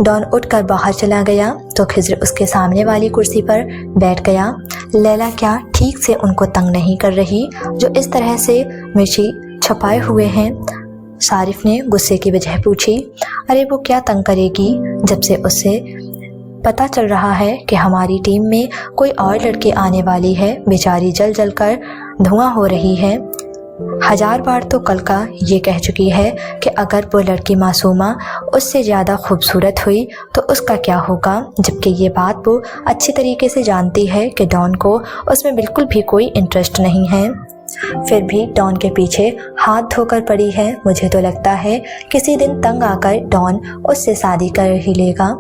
ڈان اٹھ کر باہر چلا گیا تو خضر اس کے سامنے والی کرسی پر بیٹھ گیا۔ لیلا کیا ٹھیک سے ان کو تنگ نہیں کر رہی جو اس طرح سے مرچی چھپائے ہوئے ہیں؟ صارف نے غصے کی وجہ پوچھی۔ ارے وہ کیا تنگ کرے گی، جب سے اس سے پتہ چل رہا ہے کہ ہماری ٹیم میں کوئی اور لڑکی آنے والی ہے، بیچاری جل جل کر دھواں ہو رہی ہے۔ 1000 بار تو کل کا یہ کہہ چکی ہے کہ اگر وہ لڑکی معصومہ اس سے زیادہ خوبصورت ہوئی تو اس کا کیا ہوگا، جبکہ یہ بات وہ اچھی طریقے سے جانتی ہے کہ ڈان کو اس میں بالکل بھی کوئی انٹرسٹ نہیں ہے، پھر بھی ڈان کے پیچھے ہاتھ دھو کر پڑی ہے۔ مجھے تو لگتا ہے کسی دن تنگ آ کر ڈان اس سے شادی کر ہی لے گا۔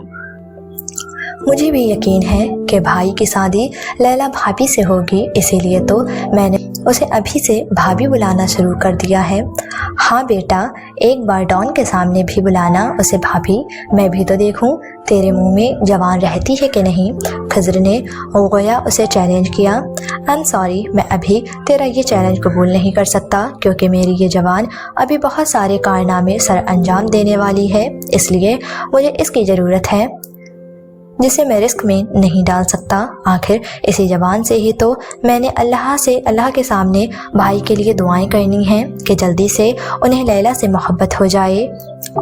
مجھے بھی یقین ہے کہ بھائی کی شادی لیلا بھابھی سے ہوگی، اسی لیے تو میں نے اسے ابھی سے بھابھی بلانا شروع کر دیا ہے۔ ہاں بیٹا، ایک بار ڈان کے سامنے بھی بلانا اسے بھابھی، میں بھی تو دیکھوں تیرے منہ میں زبان رہتی ہے کہ نہیں۔ خضر نے گویا اسے چیلنج کیا۔ I'm sorry، میں ابھی تیرا یہ چیلنج قبول نہیں کر سکتا کیونکہ میری یہ زبان ابھی بہت سارے کارنامے سر انجام دینے والی ہے، اس لیے مجھے اس کی ضرورت ہے جسے میں رسک میں نہیں ڈال سکتا۔ آخر اسی زبان سے ہی تو میں نے اللہ کے سامنے بھائی کے لیے دعائیں کرنی ہیں کہ جلدی سے انہیں لیلا سے محبت ہو جائے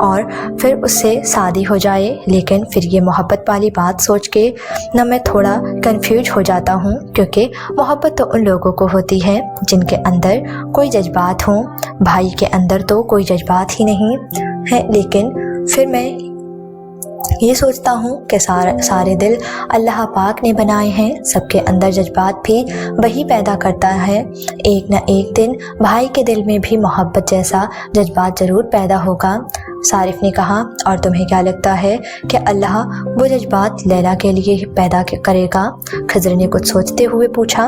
اور پھر اس سے شادی ہو جائے۔ لیکن پھر یہ محبت والی بات سوچ کے نہ میں تھوڑا کنفیوز ہو جاتا ہوں، کیونکہ محبت تو ان لوگوں کو ہوتی ہے جن کے اندر کوئی جذبات ہوں۔ بھائی کے اندر تو کوئی جذبات ہی نہیں ہے، لیکن پھر میں یہ سوچتا ہوں کہ سارے دل اللہ پاک نے بنائے ہیں، سب کے اندر جذبات بھی وہی پیدا کرتا ہے، ایک نہ ایک دن بھائی کے دل میں بھی محبت جیسا جذبات ضرور پیدا ہوگا۔ صارف نے کہا، اور تمہیں کیا لگتا ہے کہ اللہ وہ جذبات لیلا کے لیے ہی پیدا کرے گا؟ خضر نے کچھ سوچتے ہوئے پوچھا۔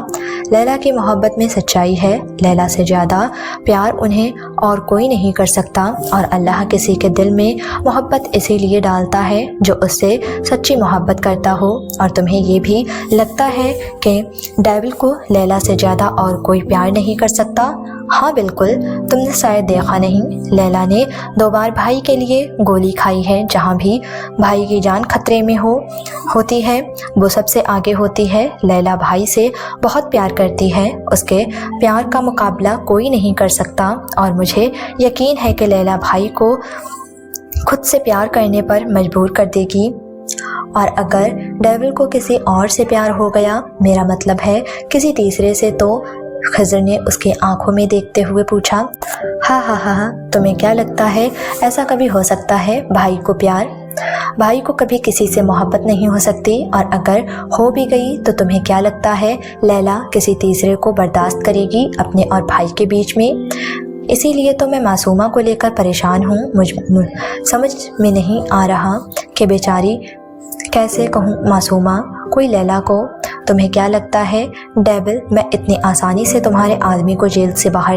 لیلا کی محبت میں سچائی ہے، لیلا سے زیادہ پیار انہیں اور کوئی نہیں کر سکتا، اور اللہ کسی کے دل میں محبت اسی لیے ڈالتا ہے جو اس سے سچی محبت کرتا ہو۔ اور تمہیں یہ بھی لگتا ہے کہ ڈیول کو لیلا سے زیادہ اور کوئی پیار نہیں کر سکتا؟ ہاں بالکل، تم نے شاید دیکھا نہیں، لیلا نے 2 بار بھائی کے لیے گولی کھائی ہے۔ جہاں بھی بھائی کی جان خطرے میں ہوتی ہے وہ سب سے آگے ہوتی ہے۔ لیلا بھائی سے بہت پیار کرتی ہے، اس کے پیار کا مقابلہ کوئی نہیں کر سکتا، اور مجھے یقین ہے کہ لیلا بھائی کو خود سے پیار کرنے پر مجبور کر دے گی۔ اور اگر ڈیول کو کسی اور سے پیار ہو گیا، میرا مطلب ہے کسی تیسرے سے، تو خضر نے اس کی آنکھوں میں دیکھتے ہوئے پوچھا۔ ہاں، تمہیں کیا لگتا ہے ایسا کبھی ہو سکتا ہے؟ بھائی کو پیار؟ بھائی کو کبھی کسی سے محبت نہیں ہو سکتی، اور اگر ہو بھی گئی تو تمہیں کیا لگتا ہے لیلا کسی تیسرے کو برداشت کرے گی اپنے اور بھائی کے بیچ میں؟ اسی لیے تو میں معصومہ کو لے کر پریشان ہوں، مجھ سمجھ میں نہیں آ رہا کہ بیچاری کیسے کہوں معصومہ کوئی لیلا کو۔ تمہیں کیا لگتا ہے ڈیول میں اتنی آسانی سے تمہارے آدمی کو جیل سے باہر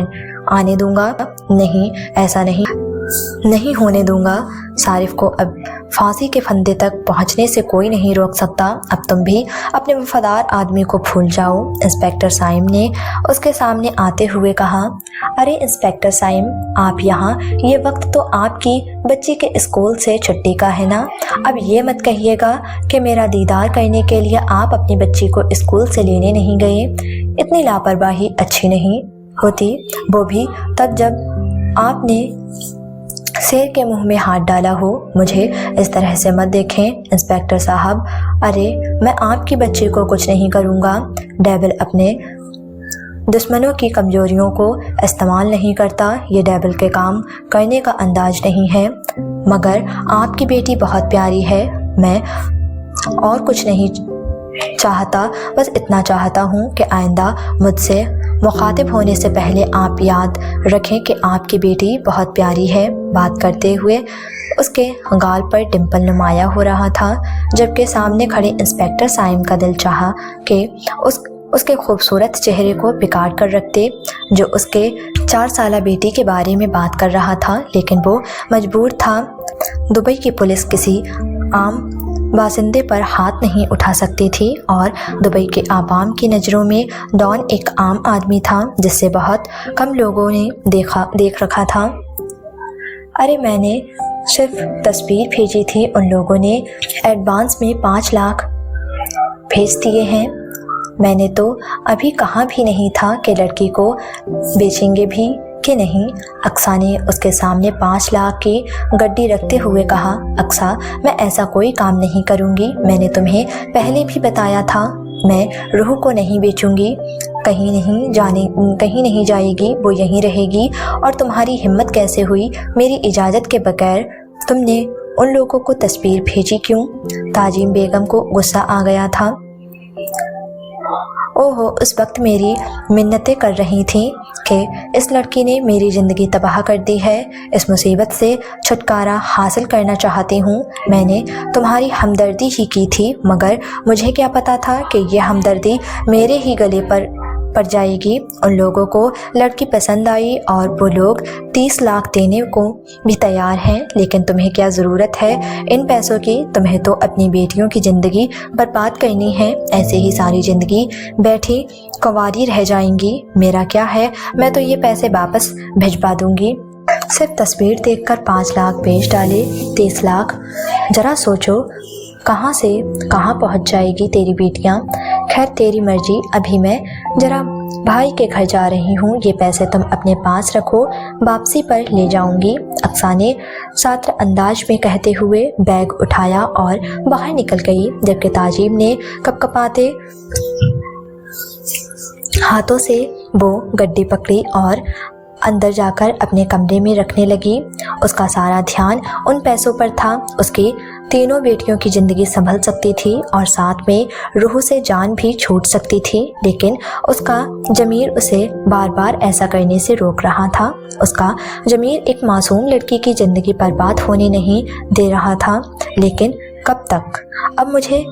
آنے دوں گا؟ نہیں، ایسا نہیں ہونے دوں گا۔ صارف کو اب پھانسی کے پھندے تک پہنچنے سے کوئی نہیں روک سکتا۔ اب تم بھی اپنے وفادار آدمی کو بھول جاؤ، انسپیکٹر سائم نے اس کے سامنے آتے ہوئے کہا۔ ارے انسپیکٹر سائم، آپ یہاں؟ یہ وقت تو آپ کی بچی کے اسکول سے چھٹی کا ہے نا؟ اب یہ مت کہیے گا کہ میرا دیدار کرنے کے لیے آپ اپنی بچی کو اسکول سے لینے نہیں گئے۔ اتنی لاپرواہی اچھی نہیں ہوتی، وہ بھی تب جب آپ نے شیر کے منہ میں ہاتھ ڈالا ہو۔ مجھے اس طرح سے مت دیکھیں انسپیکٹر صاحب۔ ارے میں آپ کی بچی کو کچھ نہیں کروں گا۔ ڈیول اپنے دشمنوں کی کمزوریوں کو استعمال نہیں کرتا، یہ ڈیول کے کام کرنے کا انداز نہیں ہے۔ مگر آپ کی بیٹی بہت پیاری ہے، میں اور کچھ نہیں چاہتا، بس اتنا چاہتا ہوں کہ آئندہ مجھ سے مخاطب ہونے سے پہلے آپ یاد رکھیں کہ آپ کی بیٹی بہت پیاری ہے۔ بات کرتے ہوئے اس کے گال پر ڈمپل نمایاں ہو رہا تھا، جبکہ سامنے کھڑے انسپیکٹر سائم کا دل چاہا کہ اس کے خوبصورت چہرے کو بگاڑ کر رکھتے جو اس کے 4 سالہ بیٹی کے بارے میں بات کر رہا تھا، لیکن وہ مجبور تھا۔ دبئی کی پولیس کسی عام باشندے پر ہاتھ نہیں اٹھا سکتی تھی، اور دبئی کے عوام کی نظروں میں ڈان ایک عام آدمی تھا جس سے بہت کم لوگوں نے دیکھ رکھا تھا۔ ارے میں نے صرف تصویر بھیجی تھی، ان لوگوں نے ایڈوانس میں 5 لاکھ بھیج دیے ہیں۔ میں نے تو ابھی کہا بھی نہیں تھا کہ لڑکی کو بیچیں گے بھی کہ نہیں۔ اقصیٰ نے اس کے سامنے 5 لاکھ کی گڈی رکھتے ہوئے کہا۔ اقصیٰ، میں ایسا کوئی کام نہیں کروں گی، میں نے تمہیں پہلے بھی بتایا تھا، میں روح کو نہیں بیچوں گی، کہیں نہیں جائے گی، وہ یہیں رہے گی۔ اور تمہاری ہمت کیسے ہوئی میری اجازت کے بغیر تم نے ان لوگوں کو تصویر بھیجی کیوں؟ تعظیم بیگم کو غصہ آ گیا تھا۔ اوہو، اس وقت میری منتیں کر رہی تھیں کہ اس لڑکی نے میری زندگی تباہ کر دی ہے، اس مصیبت سے چھٹکارا حاصل کرنا چاہتی ہوں۔ میں نے تمہاری ہمدردی ہی کی تھی، مگر مجھے کیا پتا تھا کہ یہ ہمدردی میرے ہی گلے پر پڑ جائے گی۔ ان لوگوں کو لڑکی پسند آئی اور وہ لوگ 30 لاکھ دینے کو بھی تیار ہیں، لیکن تمہیں کیا ضرورت ہے ان پیسوں کی؟ تمہیں تو اپنی بیٹیوں کی زندگی برباد کرنی ہے، ایسے ہی ساری زندگی بیٹھی کنواری رہ جائیں گی۔ میرا کیا ہے، میں تو یہ پیسے واپس بھجوا دوں گی۔ صرف تصویر دیکھ کر 5 لاکھ بیچ ڈالے، 30 لاکھ، ذرا سوچو کہاں سے کہاں پہنچ جائے گی تیری بیٹیاں۔ خیر تیری مرضی، ابھی میں ذرا بھائی کے گھر جا رہی ہوں، یہ پیسے تم اپنے پاس رکھو، واپسی پر لے جاؤں گی۔ اقصیٰ نے ساتر انداز میں کہتے ہوئے بیگ اٹھایا اور باہر نکل گئی، جبکہ تعظیم نے کپکپاتے ہاتھوں سے وہ گڈی پکڑی اور اندر جا کر اپنے کمرے میں رکھنے لگی۔ اس کا سارا دھیان ان پیسوں پر تھا، اس کی तीनों बेटियों की ज़िंदगी संभल सकती थी और साथ में रूह से जान भी छूट सकती थी, लेकिन उसका ज़मीर उसे बार बार ऐसा करने से रोक रहा था। उसका ज़मीर एक मासूम लड़की की ज़िंदगी बर्बाद होने नहीं दे रहा था। लेकिन कब तक? अब मुझे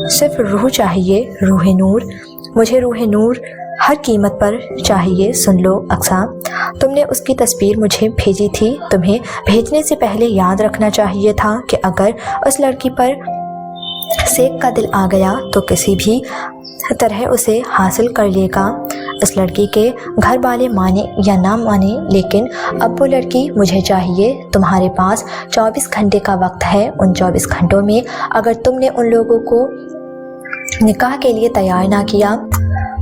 सिर्फ रूह चाहिए, रूह नूर। मुझे रूह नूर हर कीमत पर चाहिए। सुन लो अक्सा, तुमने उसकी तस्वीर मुझे भेजी थी। तुम्हें भेजने से पहले याद रखना चाहिए था कि अगर उस लड़की पर शेख का दिल आ गया तो किसी भी तरह उसे हासिल कर लेगा। इस लड़की के घर वाले माने या ना माने, लेकिन अब वो लड़की मुझे चाहिए। तुम्हारे पास 24 घंटे का वक्त है। उन 24 घंटों में अगर तुमने उन लोगों को निकाह के लिए तैयार ना किया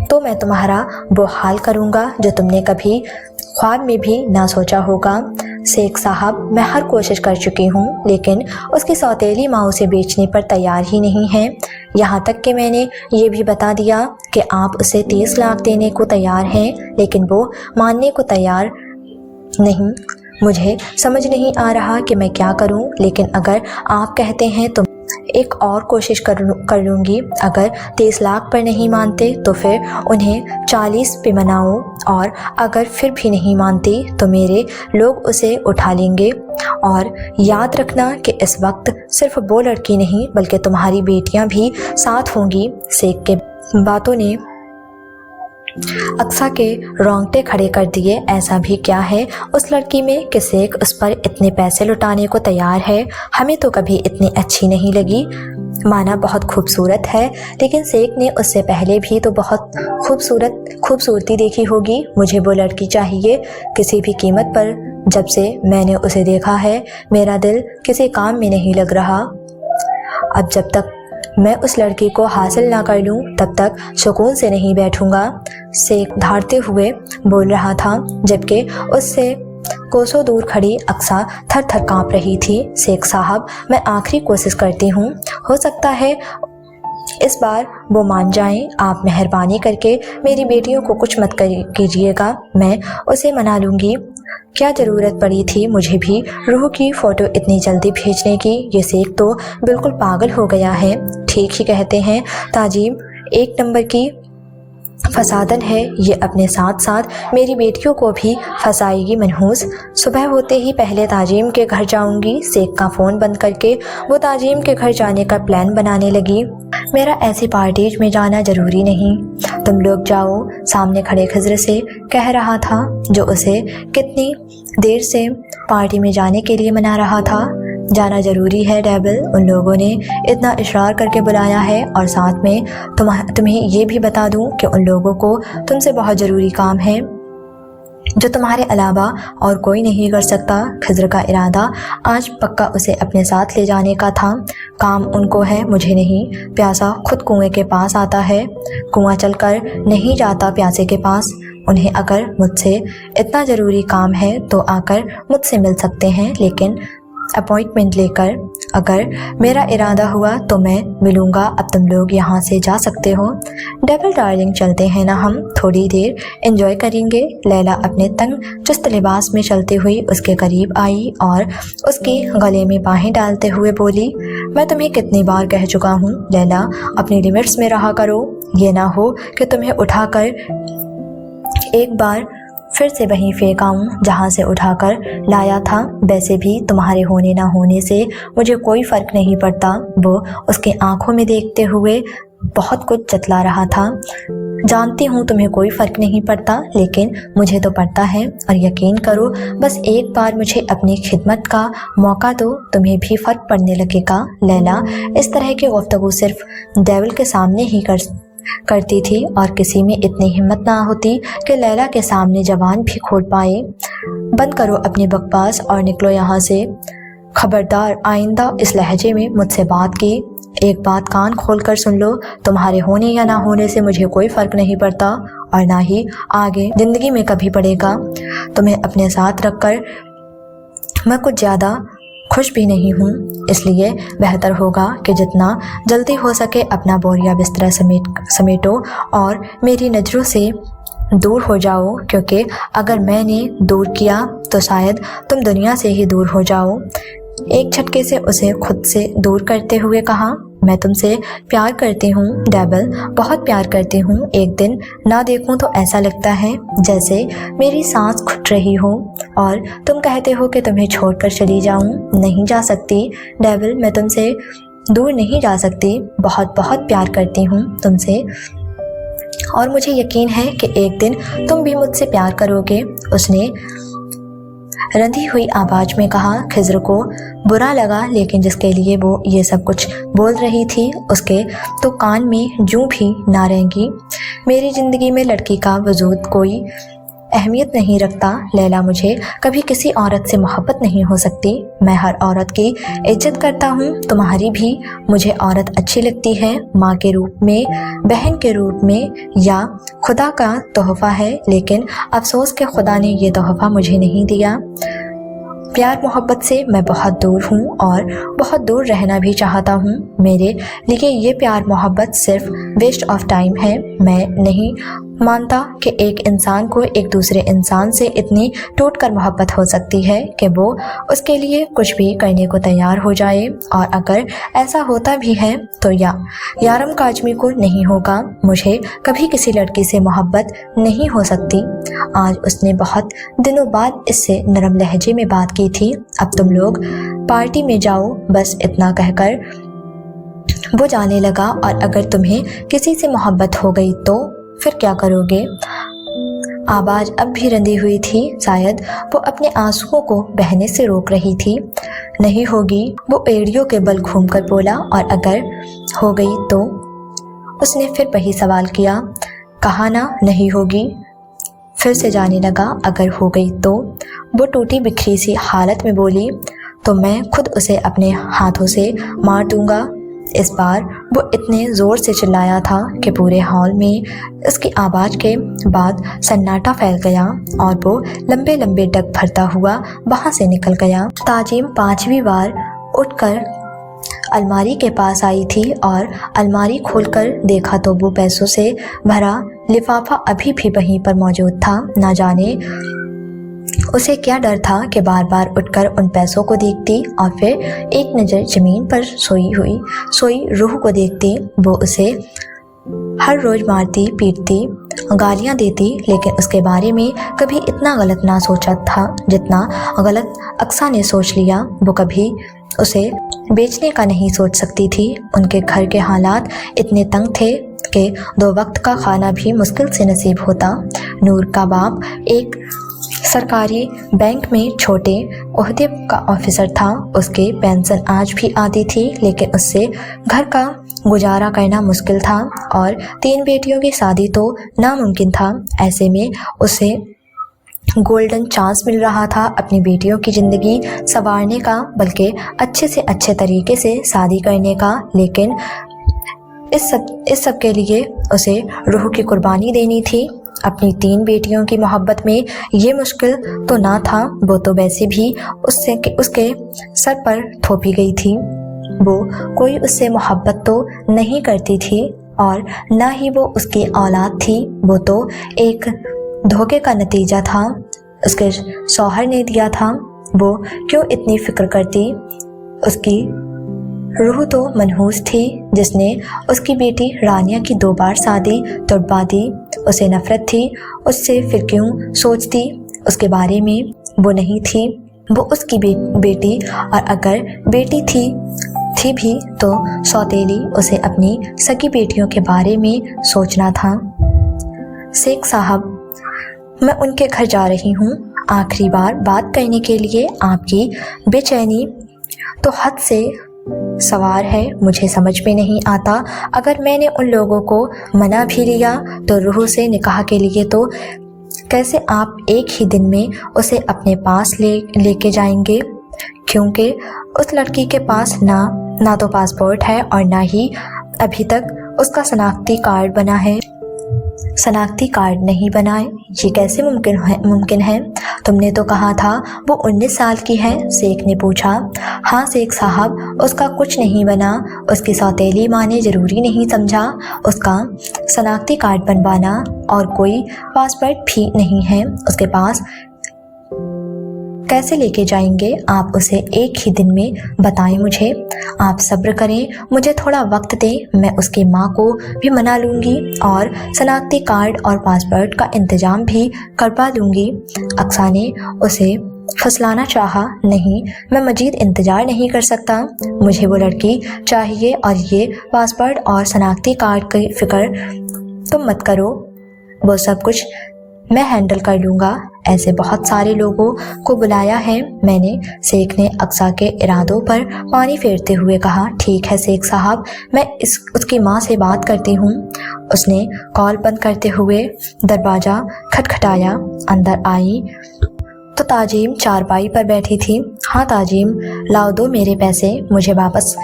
तो मैं तुम्हारा वो हाल करूँगा जो तुमने कभी ख्वाब में भी ना सोचा होगा। शेख साहब, मैं हर कोशिश कर चुकी हूँ, लेकिन उसकी सौतेली माँ उसे बेचने पर तैयार ही नहीं है। यहाँ तक कि मैंने ये भी बता दिया कि आप उसे 30 लाख देने को तैयार हैं, लेकिन वो मानने को तैयार नहीं। मुझे समझ नहीं आ रहा कि मैं क्या करूँ, लेकिन अगर आप कहते हैं तो एक और कोशिश कर लूँगी। अगर 30 लाख पर नहीं मानते तो फिर उन्हें 40 पे मनाओ, और अगर फिर भी नहीं मानती तो मेरे लोग उसे उठा लेंगे। और याद रखना कि इस वक्त सिर्फ वो लड़की नहीं बल्कि तुम्हारी बेटियां भी साथ होंगी। शेख के बातों ने अक्सा के रोंगटे खड़े कर दिए। ऐसा भी क्या है उस लड़की में कि शेख उस पर इतने पैसे लुटाने को तैयार है? हमें तो कभी इतनी अच्छी नहीं लगी। माना बहुत खूबसूरत है, लेकिन शेख ने उससे पहले भी तो बहुत खूबसूरती देखी होगी। मुझे वो लड़की चाहिए किसी भी कीमत पर। जब से मैंने उसे देखा है मेरा दिल किसी काम में नहीं लग रहा। अब जब तक मैं उस लड़की को हासिल ना कर लूं तब तक सुकून से नहीं बैठूंगा। शेख धारते हुए बोल रहा था, जबकि उससे कोसों दूर खड़ी अक्सा थर थर काँप रही थी। शेख साहब, मैं आखिरी कोशिश करती हूँ, हो सकता है इस बार वो मान जाएं। आप मेहरबानी करके मेरी बेटियों को कुछ मत कीजिएगा, मैं उसे मना लूँगी। क्या ज़रूरत पड़ी थी मुझे भी रूह की फ़ोटो इतनी जल्दी भेजने की? ये शेख तो बिल्कुल पागल हो गया है। ठीक ही कहते हैं ताजीम, एक नंबर की फसादन है। ये अपने साथ साथ मेरी बेटियों को भी फंसाएगी मनहूस। सुबह होते ही पहले ताजीम के घर जाऊंगी। शेख का फ़ोन बंद करके वो ताजीम के घर जाने का प्लान बनाने लगी। मेरा ऐसी पार्टीज में जाना ज़रूरी नहीं, तुम लोग जाओ, सामने खड़े खिज़र से कह रहा था, जो उसे कितनी देर से पार्टी में जाने के लिए मना रहा था। जाना ज़रूरी है डेविल, उन लोगों ने इतना इशरार करके बुलाया है, और साथ में तुम्हें ये भी बता दूं कि उन लोगों को तुमसे बहुत ज़रूरी काम है जो तुम्हारे अलावा और कोई नहीं कर सकता। खिज़र का इरादा आज पक्का उसे अपने साथ ले जाने का था। काम उनको है, मुझे नहीं। प्यासा खुद कुएं के पास आता है, कुआं चलकर नहीं जाता प्यासे के पास। उन्हें अगर मुझसे इतना ज़रूरी काम है तो आकर मुझसे मिल सकते हैं, लेकिन अपॉइंटमेंट लेकर। अगर मेरा इरादा हुआ तो मैं मिलूँगा। अब तुम लोग यहाँ से जा सकते हो। डेविल डार्लिंग, चलते हैं ना, हम थोड़ी देर एंजॉय करेंगे। लैला अपने तंग चुस्त लिबास में चलते हुए उसके करीब आई और उसके गले में बाहें डालते हुए बोली, मैं तुम्हें कितनी बार कह चुका हूँ लैला, अपनी लिमिट्स में रहा करो। ये ना हो कि तुम्हें उठाकर एक बार फिर से वहीं फेंक आऊं जहाँ से उठाकर लाया था। वैसे भी तुम्हारे होने ना होने से मुझे कोई फ़र्क नहीं पड़ता। वो उसके आंखों में देखते हुए बहुत कुछ जतला रहा था। जानती हूँ तुम्हें कोई फ़र्क नहीं पड़ता, लेकिन मुझे तो पड़ता है, और यकीन करो बस एक बार मुझे अपनी खिदमत का मौका दो, तुम्हें भी फ़र्क पड़ने लगेगा। लैला इस तरह की गुफ्तगू सिर्फ डेविल के सामने ही करती थी, और किसी में इतनी हिम्मत ना होती कि लैला के सामने जबान भी खोल पाए। बंद करो अपनी बकवास और निकलो यहाँ से। खबरदार, आइंदा इस लहजे में मुझसे बात की। एक बात कान खोलकर सुन लो, तुम्हारे होने या ना होने से मुझे कोई फ़र्क नहीं पड़ता, और ना ही आगे ज़िंदगी में कभी पड़ेगा। तुम्हें अपने साथ रखकर मैं कुछ ज़्यादा खुश भी नहीं हूँ, इसलिए बेहतर होगा कि जितना जल्दी हो सके अपना बोरिया बिस्तरा समेटो और मेरी नज़रों से दूर हो जाओ, क्योंकि अगर मैंने दूर किया तो शायद तुम दुनिया से ही दूर हो जाओ। एक झटके से उसे खुद से दूर करते हुए कहा, मैं तुमसे प्यार करती हूँ डेविल, बहुत प्यार करती हूँ। एक दिन ना देखूँ तो ऐसा लगता है जैसे मेरी सांस घुट रही हो, और तुम कहते हो कि तुम्हें छोड़कर चली जाऊँ। नहीं जा सकती डेविल, मैं तुमसे दूर नहीं जा सकती। बहुत बहुत प्यार करती हूँ तुमसे, और मुझे यकीन है कि एक दिन तुम भी मुझसे प्यार करोगे। उसने रंधी हुई आवाज में कहा। खिज़र को बुरा लगा, लेकिन जिसके लिए वो ये सब कुछ बोल रही थी उसके तो कान में जूं भी ना रहेंगी। मेरी ज़िंदगी में लड़की का वजूद कोई अहमियत नहीं रखता लैला, मुझे कभी किसी औरत से मोहब्बत नहीं हो सकती। मैं हर औरत की इज्जत करता हूँ, तुम्हारी भी। मुझे औरत अच्छी लगती है, माँ के रूप में, बहन के रूप में, या खुदा का तोहफ़ा है, लेकिन अफसोस कि खुदा ने ये तोहफ़ा मुझे नहीं दिया। प्यार मोहब्बत से मैं बहुत दूर हूँ और बहुत दूर रहना भी चाहता हूँ। मेरे लिए ये प्यार मोहब्बत सिर्फ वेस्ट ऑफ टाइम है। मैं नहीं मानता कि एक इंसान को एक दूसरे इंसान से इतनी टूट कर मोहब्बत हो सकती है कि वो उसके लिए कुछ भी करने को तैयार हो जाए, और अगर ऐसा होता भी है तो यारम काजमी को नहीं होगा। मुझे कभी किसी लड़की से मोहब्बत नहीं हो सकती। आज उसने बहुत दिनों बाद इससे नरम लहजे में बात की थी। अब तुम लोग पार्टी में जाओ, बस इतना कहकर वो जाने लगा। और अगर तुम्हें किसी से मोहब्बत हो गई तो फिर क्या करोगे? आवाज़ अब भी रंधी हुई थी, शायद वो अपने आंसुओं को बहने से रोक रही थी। नहीं होगी, वो एड़ियों के बल घूमकर बोला। और अगर हो गई तो? उसने फिर वही सवाल किया। कहा ना नहीं होगी। फिर से जाने लगा। अगर हो गई तो? वो टूटी बिखरी सी हालत में बोली, तो मैं खुद उसे अपने हाथों से मार दूंगा। इस बार वो इतने ज़ोर से चिल्लाया था कि पूरे हॉल में उसकी आवाज़ के बाद सन्नाटा फैल गया, और वो लंबे लंबे डग भरता हुआ वहाँ से निकल गया। ताजिम 5वीं बार उठकर अलमारी के पास आई थी और अलमारी खोलकर देखा तो वो पैसों से भरा लिफाफा अभी भी वहीं पर मौजूद था। ना जाने उसे क्या डर था कि बार बार उठकर उन पैसों को देखती और फिर एक नज़र ज़मीन पर सोई रूह को देखती। वो उसे हर रोज़ मारती पीटती, गालियाँ देती, लेकिन उसके बारे में कभी इतना गलत ना सोचा था जितना गलत अक्सा ने सोच लिया। वो कभी उसे बेचने का नहीं सोच सकती थी। उनके घर के हालात इतने तंग थे कि 2 वक्त का खाना भी मुश्किल से नसीब होता। नूर का बाप एक सरकारी बैंक में छोटे ओहदे का ऑफिसर था। उसके पेंशन आज भी आती थी, लेकिन उससे घर का गुजारा करना मुश्किल था, और 3 बेटियों की शादी तो नामुमकिन था। ऐसे में उसे गोल्डन चांस मिल रहा था अपनी बेटियों की ज़िंदगी संवारने का, बल्कि अच्छे से अच्छे तरीके से शादी करने का। लेकिन इस सब के लिए उसे रूह की कुर्बानी देनी थी। अपनी 3 बेटियों की मोहब्बत में ये मुश्किल तो ना था, वो तो वैसे भी उसके सर पर थोपी गई थी। वो कोई उससे मोहब्बत तो नहीं करती थी, और ना ही वो उसकी औलाद थी। वो तो एक धोखे का नतीजा था, उसके शौहर ने दिया था। वो क्यों इतनी फिक्र करती? उसकी रूह तो मनहूस थी, जिसने उसकी बेटी रानिया की 2 बार शादी तोड़वा दी। उसे नफरत थी उससे, फिर क्यों सोचती उसके बारे में? वो नहीं थी, वो उसकी बेटी, और अगर बेटी थी भी तो सौतेली। उसे अपनी सगी बेटियों के बारे में सोचना था। शेख साहब, मैं उनके घर जा रही हूँ आखिरी बार बात करने के लिए। आपकी बेचैनी तो हद से सवार है। मुझे समझ में नहीं आता, अगर मैंने उन लोगों को मना भी लिया तो रूह से निकाह के लिए, तो कैसे आप एक ही दिन में उसे अपने पास लेके जाएंगे? क्योंकि उस लड़की के पास ना तो पासपोर्ट है और ना ही अभी तक उसका शनाख्ती कार्ड बना है। शनाख्ती कार्ड नहीं बनाए, ये कैसे मुमकिन है? तुमने तो कहा था वो 19 साल की है। शेख ने पूछा। हाँ शेख साहब, उसका कुछ नहीं बना। उसकी सौतेली माँ ने ज़रूरी नहीं समझा उसका शनाख्ती कार्ड बनवाना, और कोई पासपोर्ट भी नहीं है उसके पास। कैसे लेके जाएंगे आप उसे एक ही दिन में बताएं मुझे। आप सब्र करें, मुझे थोड़ा वक्त दें, मैं उसकी माँ को भी मना लूँगी और शनाख्ती कार्ड और पासपोर्ट का इंतज़ाम भी करवा लूँगी। अक्सा ने उसे फुसलाना चाहा। नहीं, मैं मजीद इंतज़ार नहीं कर सकता, मुझे वो लड़की चाहिए और ये पासपोर्ट और शनाख्ती कार्ड की फ़िक्र तुम मत करो, वो सब कुछ मैं हैंडल कर लूँगा। ऐसे बहुत सारे लोगों को बुलाया है मैंने। शेख ने अक्सा के इरादों पर पानी फेरते हुए कहा। ठीक है शेख साहब, मैं उसकी माँ से बात करती हूँ। उसने कॉल बंद करते हुए दरवाज़ा खटखटाया। अंदर आई तो ताजीम चारपाई पर बैठी थी। हाँ ताजीम, लाओ दो मेरे पैसे, मुझे वापस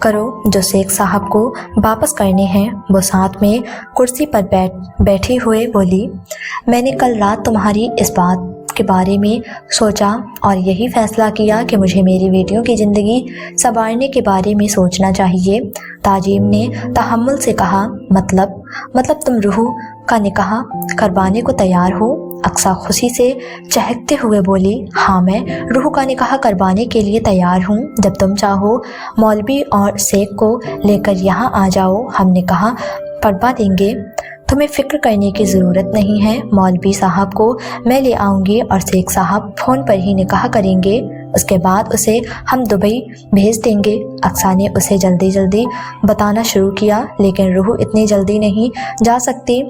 करो जो शेख साहब को वापस करने हैं। वो साथ में कुर्सी पर बैठी हुए बोली। मैंने कल रात तुम्हारी इस बात के बारे में सोचा और यही फैसला किया कि मुझे मेरी बेटियों की ज़िंदगी संवारने के बारे में सोचना चाहिए। ताजीम ने तहम्मुल से कहा। मतलब तुम रूह का निकाह करवाने को तैयार हो? अक्सा खुशी से चहकते हुए बोली। हाँ, मैं रूह का निकाह करवाने के लिए तैयार हूँ। जब तुम चाहो मौलवी और शेख को लेकर यहाँ आ जाओ, हम निकाह पढ़वा देंगे। तुम्हें फ़िक्र करने की ज़रूरत नहीं है, मौलवी साहब को मैं ले आऊँगी और शेख साहब फ़ोन पर ही निकाह करेंगे। उसके बाद उसे हम दुबई भेज देंगे। अक्सा ने उसे जल्दी जल्दी बताना शुरू किया, लेकिन रूह इतनी जल्दी नहीं जा सकती।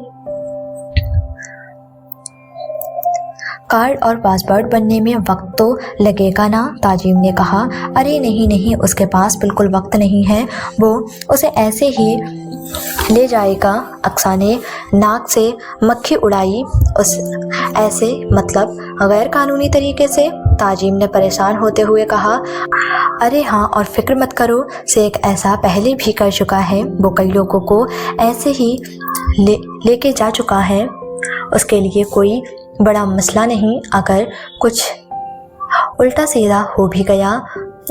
कार्ड और पासपोर्ट बनने में वक्त तो लगेगा ना, ताजीम ने कहा। अरे नहीं, उसके पास बिल्कुल वक्त नहीं है, वो उसे ऐसे ही ले जाएगा। अक्सा ने नाक से मक्खी उड़ाई। उस ऐसे मतलब गैर कानूनी तरीके से? ताजीम ने परेशान होते हुए कहा। अरे हाँ, और फिक्र मत करो, शेख ऐसा पहले भी कर चुका है। वो कई लोगों को ऐसे ही लेके जा चुका है। उसके लिए कोई बड़ा मसला नहीं। अगर कुछ उल्टा सीधा हो भी गया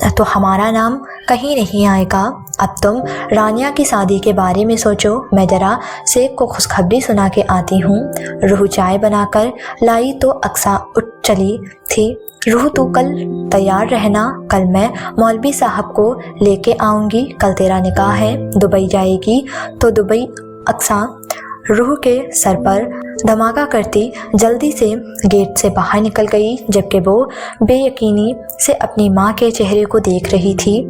तो हमारा नाम कहीं नहीं आएगा। अब तुम रानिया की शादी के बारे में सोचो, मैं ज़रा शेख को खुशखबरी सुना के आती हूँ। रूह चाय बनाकर लाई तो अक्सा उठ चली थी। रूह तू कल तैयार रहना, कल मैं मौलवी साहब को लेके आऊँगी। कल तेरा निकाह है, दुबई जाएगी तो दुबई। अक्सा रूह के सर पर धमाका करती जल्दी से गेट से बाहर निकल गई, जबकि वो बेयकीनी से अपनी माँ के चेहरे को देख रही थी,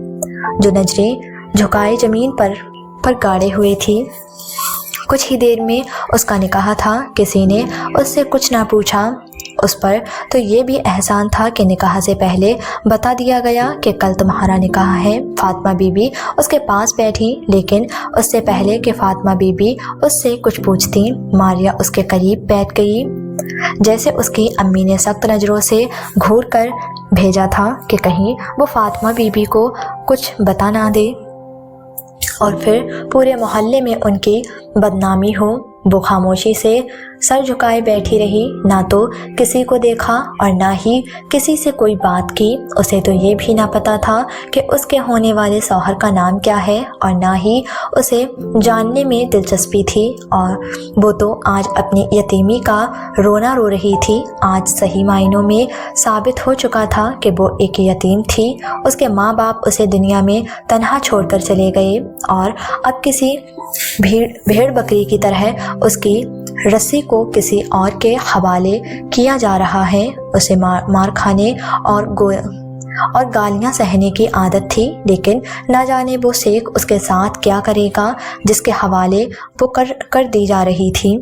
जो नजरें झुकाए ज़मीन पर गाड़े हुए थी। कुछ ही देर में उसका निकाह था। किसी ने उससे कुछ ना पूछा। उस पर तो ये भी एहसान था कि निकाह से पहले बता दिया गया कि कल तुम्हारा निकाह है। फातिमा बीबी उसके पास बैठी, लेकिन उससे पहले कि फातिमा बीबी उससे कुछ पूछती, मारिया उसके करीब बैठ गई। जैसे उसकी अम्मी ने सख्त नज़रों से घूर कर भेजा था कि कहीं वो फातिमा बीबी को कुछ बता ना दे और फिर पूरे मोहल्ले में उनकी बदनामी हो। वो खामोशी से सर झुकाए बैठी रही, ना तो किसी को देखा और ना ही किसी से कोई बात की। उसे तो ये भी ना पता था कि उसके होने वाले शौहर का नाम क्या है, और ना ही उसे जानने में दिलचस्पी थी। और वो तो आज अपनी यतीमी का रोना रो रही थी। आज सही मायनों में साबित हो चुका था कि वो एक यतीम थी। उसके माँ बाप उसे दुनिया में तन्हा छोड़कर चले गए और अब किसी भेड़ बकरी की तरह उसकी रस्सी को किसी और के हवाले किया जा रहा है। उसे मार खाने और गालियां सहने की आदत थी, लेकिन ना जाने वो शेख उसके साथ क्या करेगा जिसके हवाले वो कर दी जा रही थी।